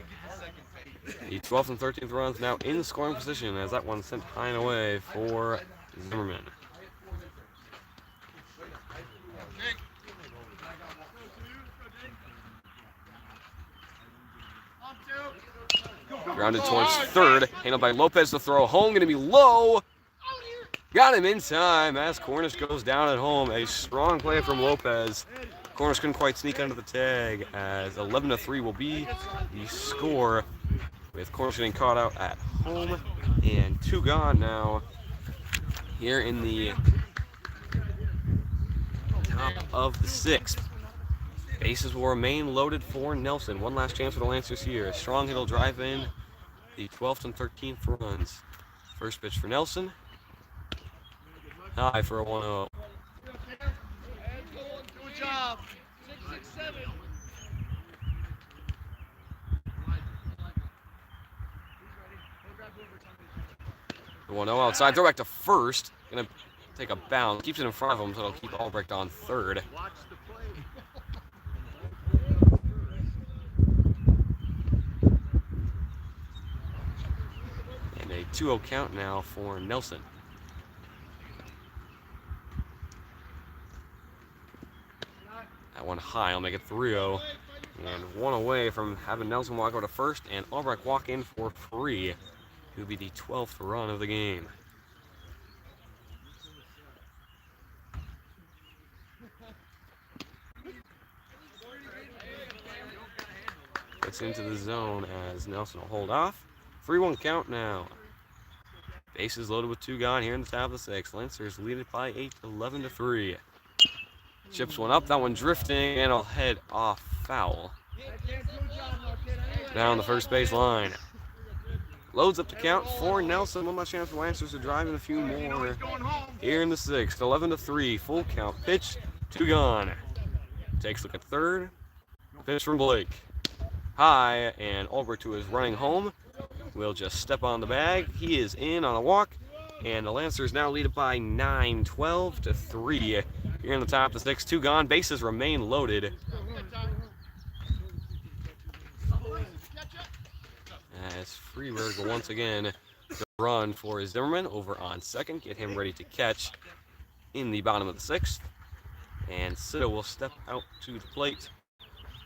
[SPEAKER 1] The 12th and 13th runs now in scoring position as that one sent high and away for Zimmerman. Grounded towards third, handled by Lopez to throw home, going to be low. Got him in time as Cornish goes down at home. A strong play from Lopez. Cornish couldn't quite sneak under the tag as 11-3 will be the score, with Cornish getting caught out at home and 2 gone now here in the top of the 6th. Bases will remain loaded for Nelson. One last chance for the Lancers here. A strong hit will drive in the 12th and 13th runs. First pitch for Nelson. High for a 1-0.
[SPEAKER 3] Good job. 6-6-7.
[SPEAKER 1] The 1-0 outside. Throw back to first. Gonna take a bounce. Keeps it in front of him, so it'll keep Albrecht on third.
[SPEAKER 4] Watch the play.
[SPEAKER 1] And a 2-0 count now for Nelson. That one high, I'll make it 3-0. And one away from having Nelson walk over to first and Albrecht walk in for free. He'll be the 12th run of the game. Gets into the zone as Nelson will hold off. 3-1 count now. Bases loaded with 2 gone here in the top of the 6th. Lancers lead it by 8, 11-3. Chips one up, that one drifting, and I'll head off foul. Down the first base line. Loads up the count for Nelson. One last chance for Lancers to drive in a few more here in the 6th. 11-3, full count pitch, 2 gone. Takes a look at third. Pitch from Blake. High, and Albrecht, who is running home, will just step on the bag. He is in on a walk, and the Lancers now lead it by 9, 12-3. Here in the top of the 6th, 2 gone. Bases remain loaded. As Freeberg will once again run for Zimmerman over on second, get him ready to catch in the bottom of the 6th. And Sido will step out to the plate,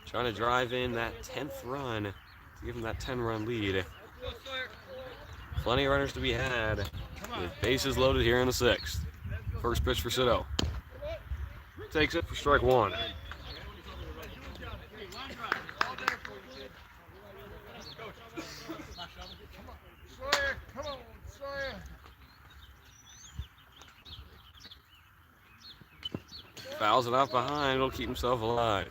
[SPEAKER 1] trying to drive in that 10th run to give him that 10-run lead. Plenty of runners to be had with bases loaded here in the 6th. First pitch for Sido. Takes it for strike 1. Fouls it off behind. He'll keep himself alive.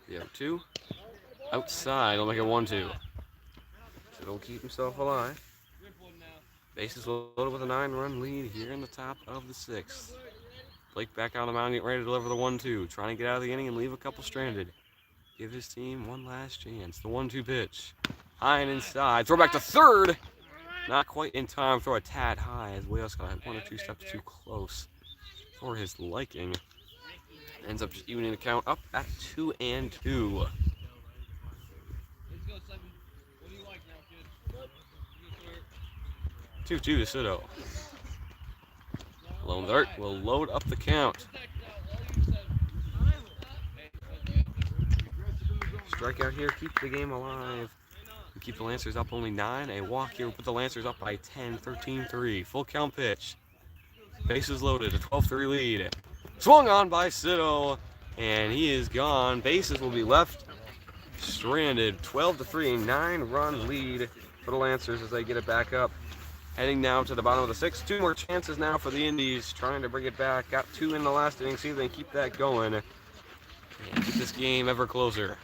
[SPEAKER 1] The 0-2. Outside, he'll make it 1-2. So he'll keep himself alive. Bases loaded with a 9-run lead here in the top of the 6th. Blake back on the mound, getting ready to deliver the 1-2. Trying to get out of the inning and leave a couple stranded. Give his team one last chance. The 1-2 pitch. High and inside. Throw back to third. Not quite in time. Throw a tad high as Wales got 1 or 2 steps too close for his liking. Ends up just evening the count up at 2-2. 2-2 to Sido. Lone Dart will load up the count. Strikeout here, keep the game alive. And keep the Lancers up only 9. A walk here will put the Lancers up by 10, 13-3. Full count pitch. Bases loaded, a 12-3 lead. Swung on by Sido, and he is gone. Bases will be left stranded. 12-3, a 9-run lead for the Lancers as they get it back up. Heading now to the bottom of the 6th. 2 more chances now for the Indies, trying to bring it back. Got 2 in the last inning. See if they can keep that going and keep this game ever closer.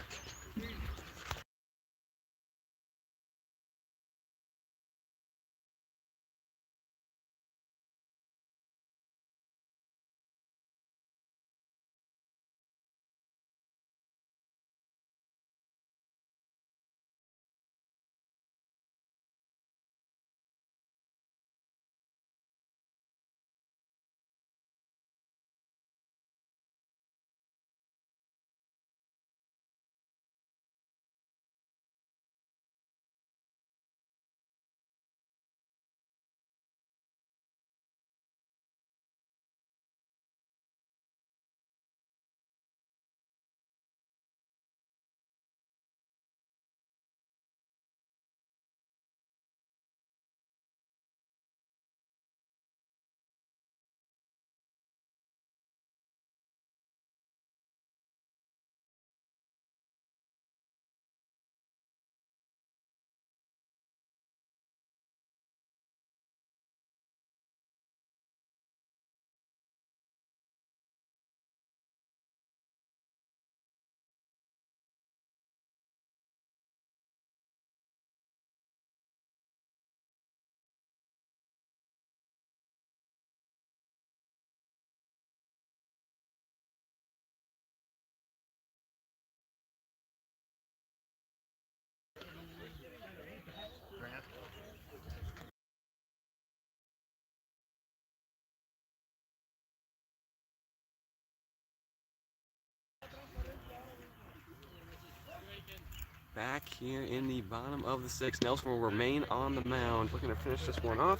[SPEAKER 1] Back here in the bottom of the 6th. Nelson will remain on the mound, looking to finish this one off.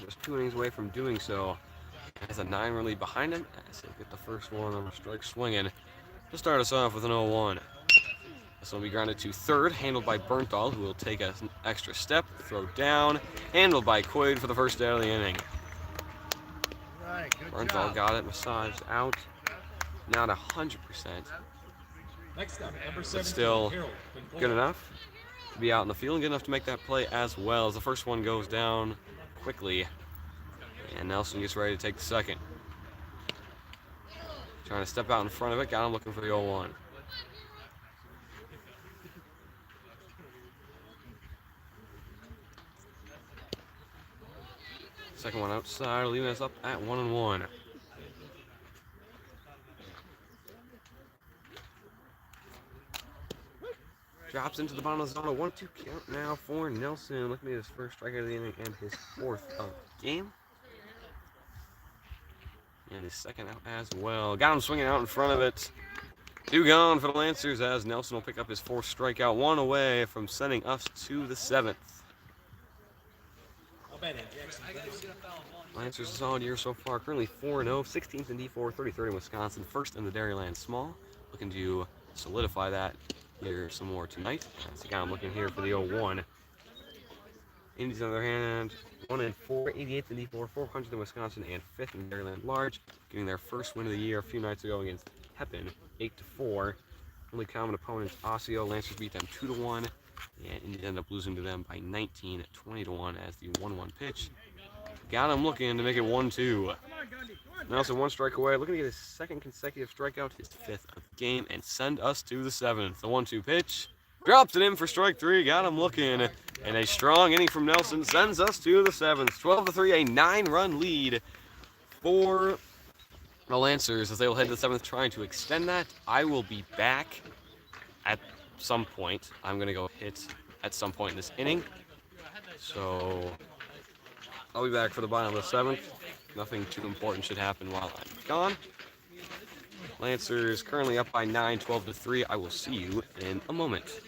[SPEAKER 1] Just 2 innings away from doing so. Has a 9-run lead behind him as they get the first one on a strike swinging to start us off with an 0-1. This will be grounded to third, handled by Bernthal, who will take an extra step, throw down, handled by Quaid for the first out of the inning. Bernthal got it, massaged out, not 100%.
[SPEAKER 2] Next up, number
[SPEAKER 1] But
[SPEAKER 2] 17,
[SPEAKER 1] still
[SPEAKER 2] Harold
[SPEAKER 1] good enough to be out in the field, good enough to make that play as well as the first one goes down quickly. And Nelson gets ready to take the second. Trying to step out in front of it, got him looking for the 0-1. Second one outside, leaving us up at 1-1. Drops into the bottom of the zone. A 1-2 count now for Nelson. Looking at his first strikeout of the inning and his 4th of the game. And his second out as well. Got him swinging out in front of it. 2 gone for the Lancers as Nelson will pick up his 4th strikeout. 1 away from sending us to the 7th. Lancers a solid year so far. Currently 4-0, 16th in D4, 33rd in Wisconsin, 1st in the Dairyland Small. Looking to solidify that here some more tonight. So I'm looking here for the 0-1. Indies, on the other hand, 1-4, 88th in D4, 400th in Wisconsin, and 5th in Dairyland Large, getting their first win of the year a few nights ago against Pepin, 8-4. Only common opponents, Osseo. Lancers beat them 2-1, and Indies end up losing to them by 19, 20-1 as the 1-1 pitch. Got him looking to make it 1-2. Nelson 1 strike away, looking to get his 2nd consecutive strikeout, his 5th of the game, and send us to the 7th. The 1-2 pitch. Drops it in for strike 3, got him looking, and a strong inning from Nelson sends us to the 7th. 12-3, a 9-run lead for the Lancers as they will head to the 7th, trying to extend that. I will be back at some point. I'm going to go hit at some point in this inning. So I'll be back for the bottom of the 7th. Nothing too important should happen while I'm gone. Lancers currently up by 9, 12-3. I will see you in a moment.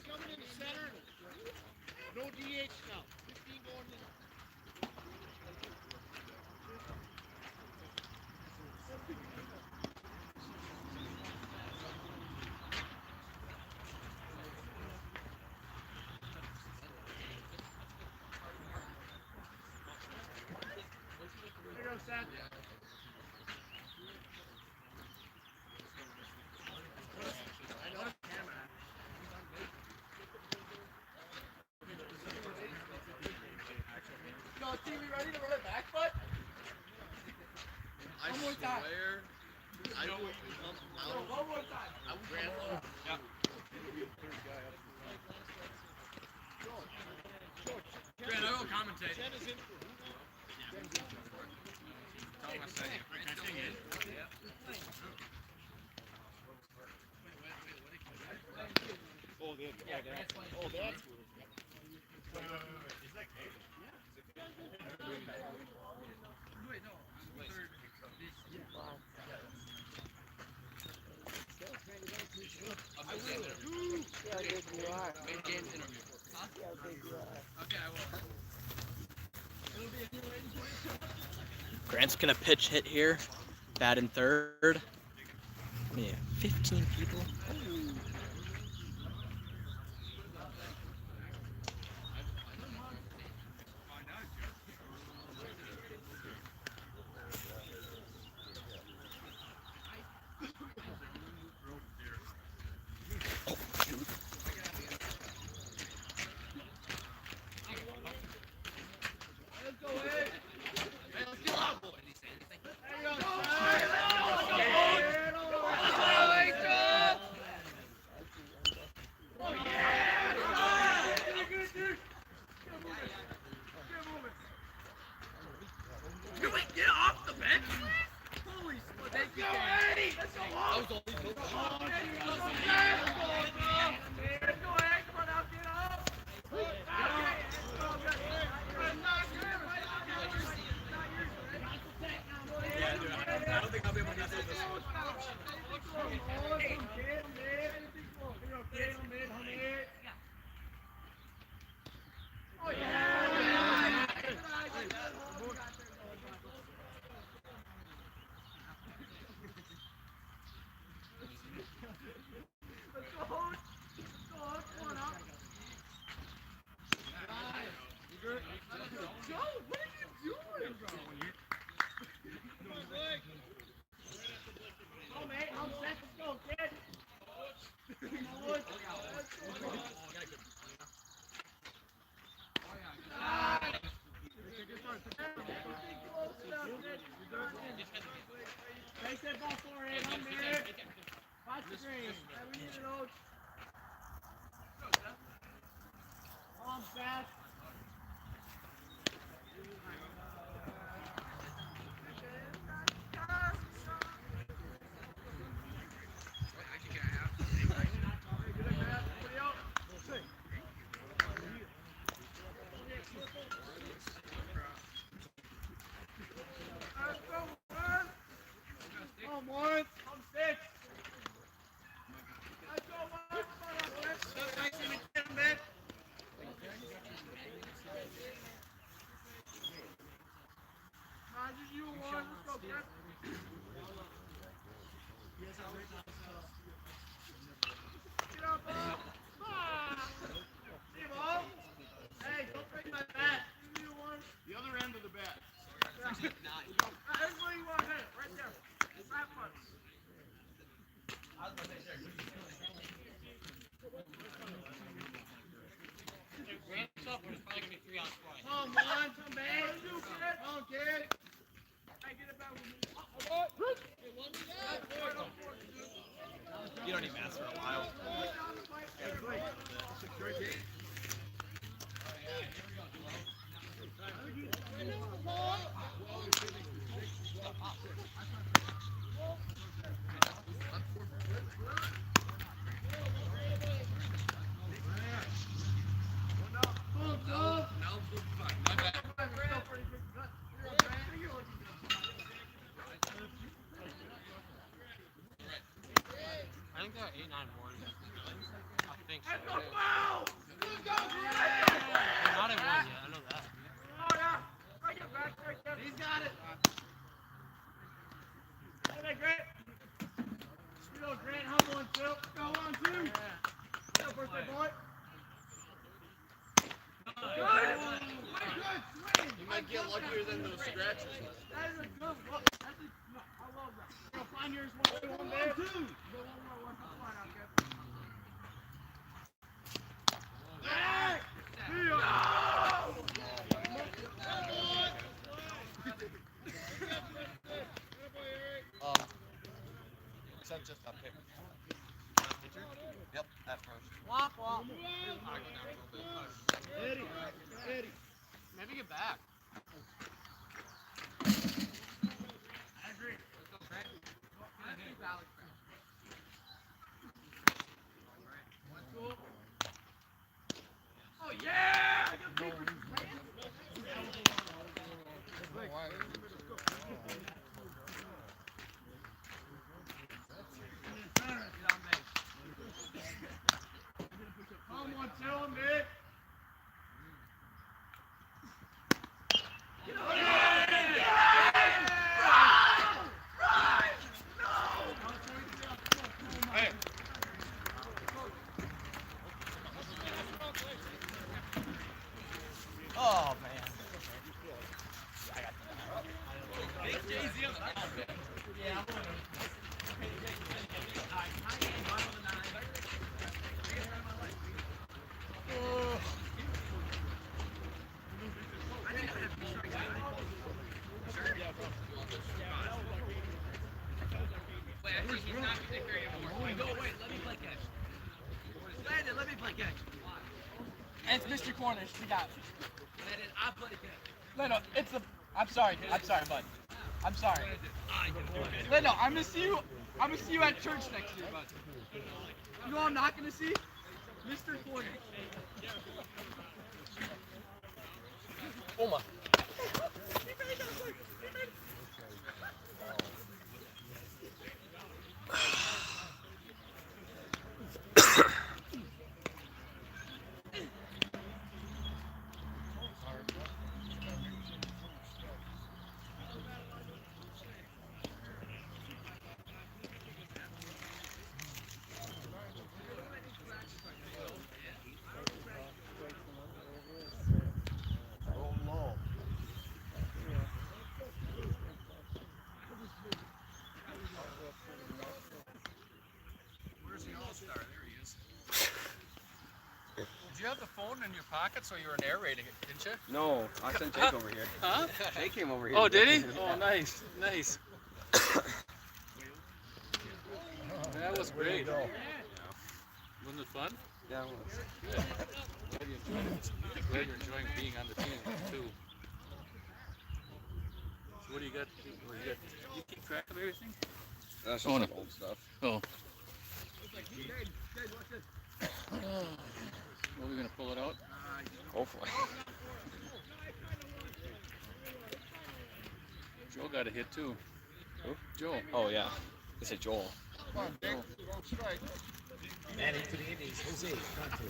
[SPEAKER 4] Coming in the center. No DH now. 15 going in. There goes Seth. Yo, TV ready to run it back, bud? One more time.
[SPEAKER 5] I will.
[SPEAKER 4] One more time.
[SPEAKER 5] I will grab. Yeah. Grant, I will commentate.
[SPEAKER 4] Jen is in.
[SPEAKER 5] Tell him I said it. Can I sing it? Yeah.
[SPEAKER 4] Oh, that's
[SPEAKER 3] Grant's gonna pitch hit here. Bat in third. Yeah, 15 people.
[SPEAKER 4] the other end of the bat.
[SPEAKER 6] Everybody you want to hit, right there. That one.
[SPEAKER 4] Come on, come back. Come on, kid.
[SPEAKER 6] Hey, get it back with me.
[SPEAKER 3] You don't even ask for a while. Not at one yet, I know that.
[SPEAKER 6] Oh, yeah. Right there, back, right there.
[SPEAKER 5] He's got it.
[SPEAKER 6] Hey there, Grant. Sweet old Grant, humble himself. Go on, two. Yeah, birthday boy. Good. Good swing.
[SPEAKER 5] He might get luckier than those scratches.
[SPEAKER 6] That is a good look. That's a, no, I love that. You're gonna find yours one there. Two. Go one more, one more. Fine, out, Kevin. Hey!
[SPEAKER 5] Except just up here. Yep, at first.
[SPEAKER 3] Womp womp.
[SPEAKER 6] Eddie, Eddie.
[SPEAKER 5] Maybe get back.
[SPEAKER 6] I agree. Oh yeah! Come on, tell him, Nick.
[SPEAKER 3] Oh man.
[SPEAKER 5] Wait, I think he's not going to take care anymore. Wait, let me play catch. Landon, let me play catch.
[SPEAKER 7] It's Mr. Cornish. We got it.
[SPEAKER 5] Landon, I play catch.
[SPEAKER 7] Leno, it's the. I'm sorry, bud. I'm sorry. Leno, I'm gonna see you at church next year, bud. You know what I'm not gonna see? Mr. Cornish.
[SPEAKER 3] Oh my.
[SPEAKER 5] Where's the all-star? There he is. Did you have the phone in your pocket so you were narrating it, didn't you?
[SPEAKER 1] No, I sent Jake over here.
[SPEAKER 5] Huh?
[SPEAKER 1] Jake came over here.
[SPEAKER 5] Oh, did he? Oh, nice, nice. That was great. Wasn't it fun?
[SPEAKER 1] Yeah, it was.
[SPEAKER 5] Glad you enjoyed it. Glad you're enjoying being on the team too. So what do you got? You keep track of everything?
[SPEAKER 1] That's just
[SPEAKER 5] Oh, no.
[SPEAKER 1] some old stuff.
[SPEAKER 5] Oh. Are we gonna pull it out?
[SPEAKER 1] Hopefully.
[SPEAKER 5] Joe got a hit too.
[SPEAKER 1] Who?
[SPEAKER 5] Joe.
[SPEAKER 1] Oh yeah. They said Joel.
[SPEAKER 5] Joe.
[SPEAKER 2] Manning for the Indies, Jose Conte.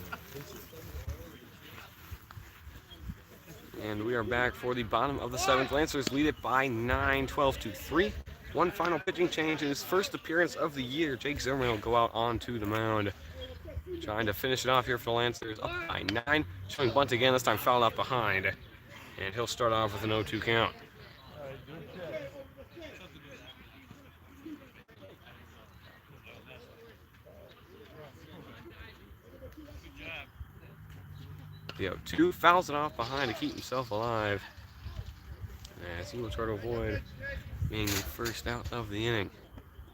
[SPEAKER 1] And we are back for the bottom of the seventh. Lancers lead it by 9, 12-3. One final pitching change in his first appearance of the year. Jake Zimmerman will go out onto the mound. Trying to finish it off here for the Lancers. Up by 9. Showing bunt again, this time fouled out behind. And he'll start off with an 0-2 count. The 0-2 fouls it off behind to keep himself alive. As he will try to avoid being the first out of the inning.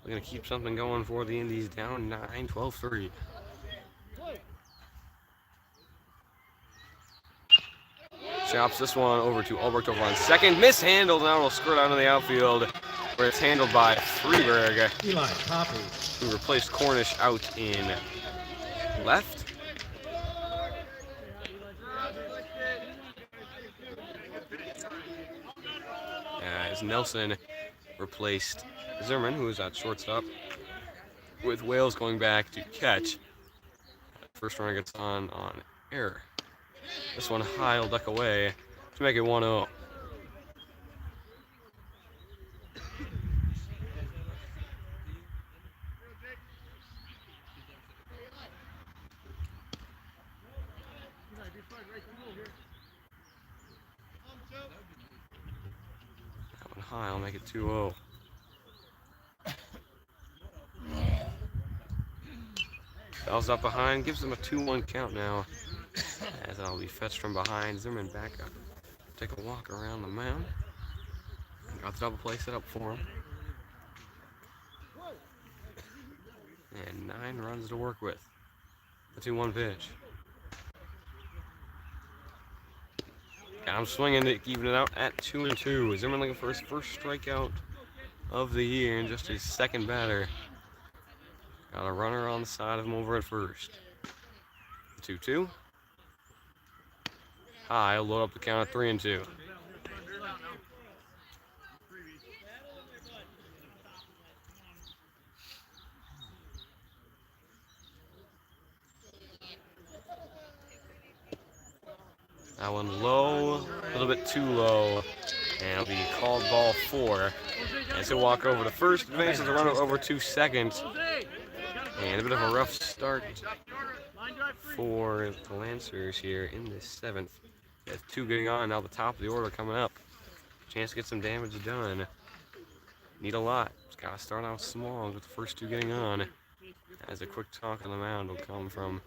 [SPEAKER 1] We're going to keep something going for the Indies, down 9, 12-3. Chops this one over to Albrecht over on second. Mishandled, now it'll skirt out of the outfield where it's handled by Freeberg,
[SPEAKER 2] Eli Poppy.
[SPEAKER 1] who replaced Cornish out in left. As Nelson replaced Zimmerman, who was at shortstop, with Wales going back to catch. First runner gets on error. This one high will duck away to make it 1-0. That one high will make it 2-0. Fouls up behind, gives them a 2-1 count now. As that'll be fetched from behind. Zimmerman back up. Take a walk around the mound. Got the double play set up for him. And 9 runs to work with. The 2-1 pitch. Got him swinging to even it out at 2-2. Zimmerman looking for his first strikeout of the year and just his second batter. Got a runner on the side of him over at first. 2-2. High, will load up the count at 3-2. That one low, a little bit too low, and it'll be called ball 4. As he'll walk over to first, advances the runner over to second, and a bit of a rough start for the Lancers here in the 7th. With 2 getting on, now the top of the order coming up. Chance to get some damage done. Need a lot. Just gotta start out small with the first 2 getting on. As a quick talk on the mound will come from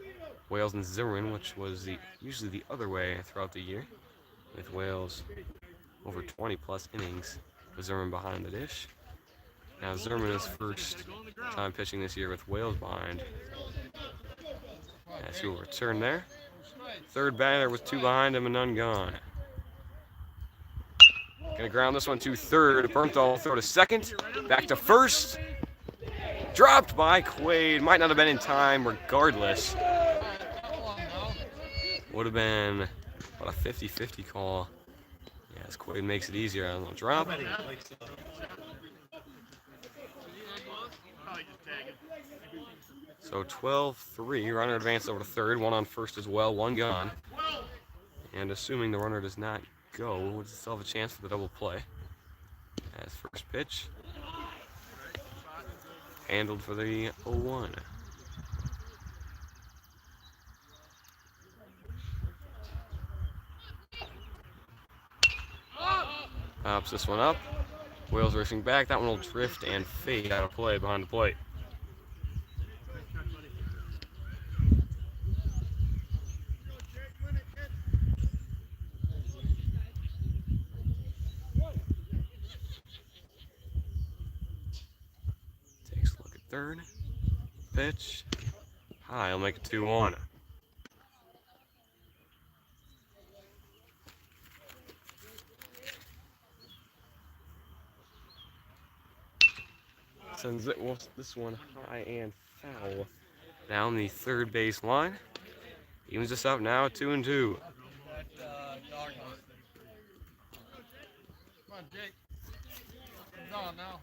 [SPEAKER 1] Wales and Zimmerman, which was usually the other way throughout the year, with Wales over 20+ innings, with Zimmerman behind the dish. Now Zimmerman is first time pitching this year with Wales behind. As he will return there. Third batter with 2 behind him and none gone. Gonna ground this one to third. Bernthal will throw to second. Back to first. Dropped by Quaid. Might not have been in time regardless. Would have been about a 50-50 call. Yes, Quaid makes it easier on the drop. So 12-3, runner advanced over to third, 1 on first as well, 1 gone. And assuming the runner does not go, we'll still have a chance for the double play. As first pitch, handled for the 0-1. Pops this one up. Wales racing back. That one will drift and fade out of play behind the plate. Takes a look at third. Pitch. High. I'll make it 2-1. Sends it, well, this one high and foul down the third base line. Evens this up now at 2-2.
[SPEAKER 4] Come on, Jake. He's on now.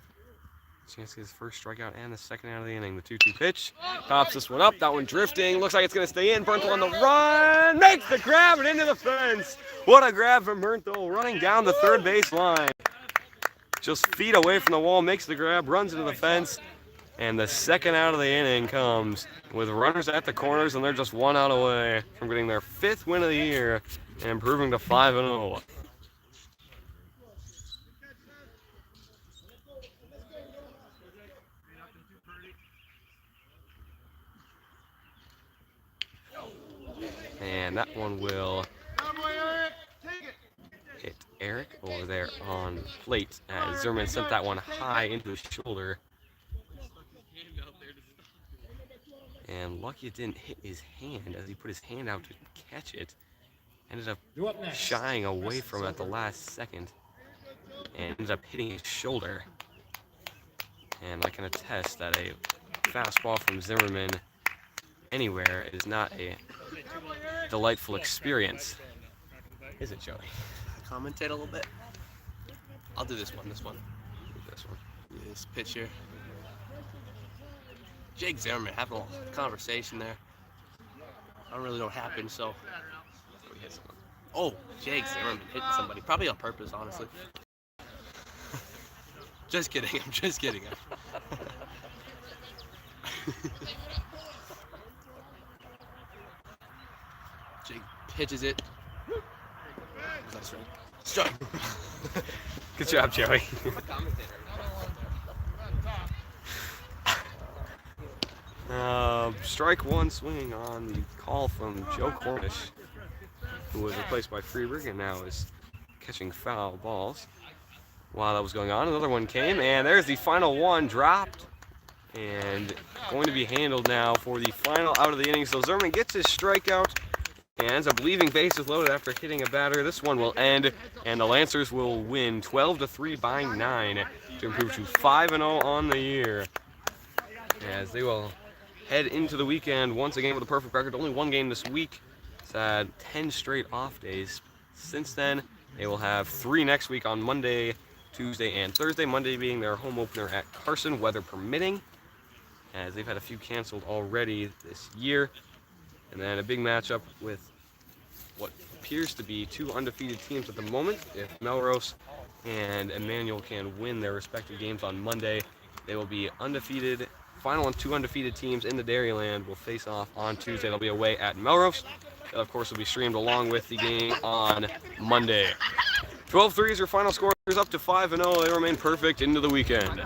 [SPEAKER 1] Chance to get his first strikeout and the second out of the inning. The 2-2 pitch. Pops this one up. That one drifting. Looks like it's going to stay in. Bernthal on the run. Makes the grab and into the fence. What a grab from Bernthal running down the third base line. Just feet away from the wall, makes the grab, runs into the fence, and the second out of the inning comes with runners at the corners, and they're just 1 out away from getting their 5th win of the year and improving to 5-0. And that one will hit Eric over there on the plate as Zimmerman sent that one high into his shoulder. And lucky it didn't hit his hand as he put his hand out to catch it. Ended up shying away from it at the last second and ended up hitting his shoulder. And I can attest that a fastball from Zimmerman anywhere is not a delightful experience. Is it, Joey?
[SPEAKER 3] Commentate a little bit. I'll do this one.
[SPEAKER 1] This one.
[SPEAKER 3] This pitch here. Jake Zimmerman having a little conversation there.
[SPEAKER 1] I don't really know what happened, so we hit someone. Oh, Jake Zimmerman hitting somebody, probably on purpose, honestly. Just kidding. I'm just kidding. Jake pitches it. That's right. Strike. Good job, Joey. Strike one, swinging on the call from Joe Cornish, who was replaced by Freeberg and now is catching foul balls. While that was going on, another one came, and there's the final one dropped and going to be handled now for the final out of the inning. So Zimmerman gets his strikeout and ends up leaving bases loaded after hitting a batter. This one will end, and the Lancers will win 12-3 by 9 to improve to 5-0 on the year, as they will head into the weekend once again with a perfect record. Only one game this week. It's had 10 straight off days. Since then, they will have 3 next week on Monday, Tuesday, and Thursday. Monday being their home opener at Carson, weather permitting, as they've had a few canceled already this year. And then a big matchup with what appears to be 2 undefeated teams at the moment. If Melrose and Immanuel can win their respective games on Monday, they will be undefeated. Final 2 undefeated teams in the Dairyland will face off on Tuesday. They'll be away at Melrose. That, of course, will be streamed along with the game on Monday. 12-3 is your final score. Up to 5-0. They remain perfect into the weekend.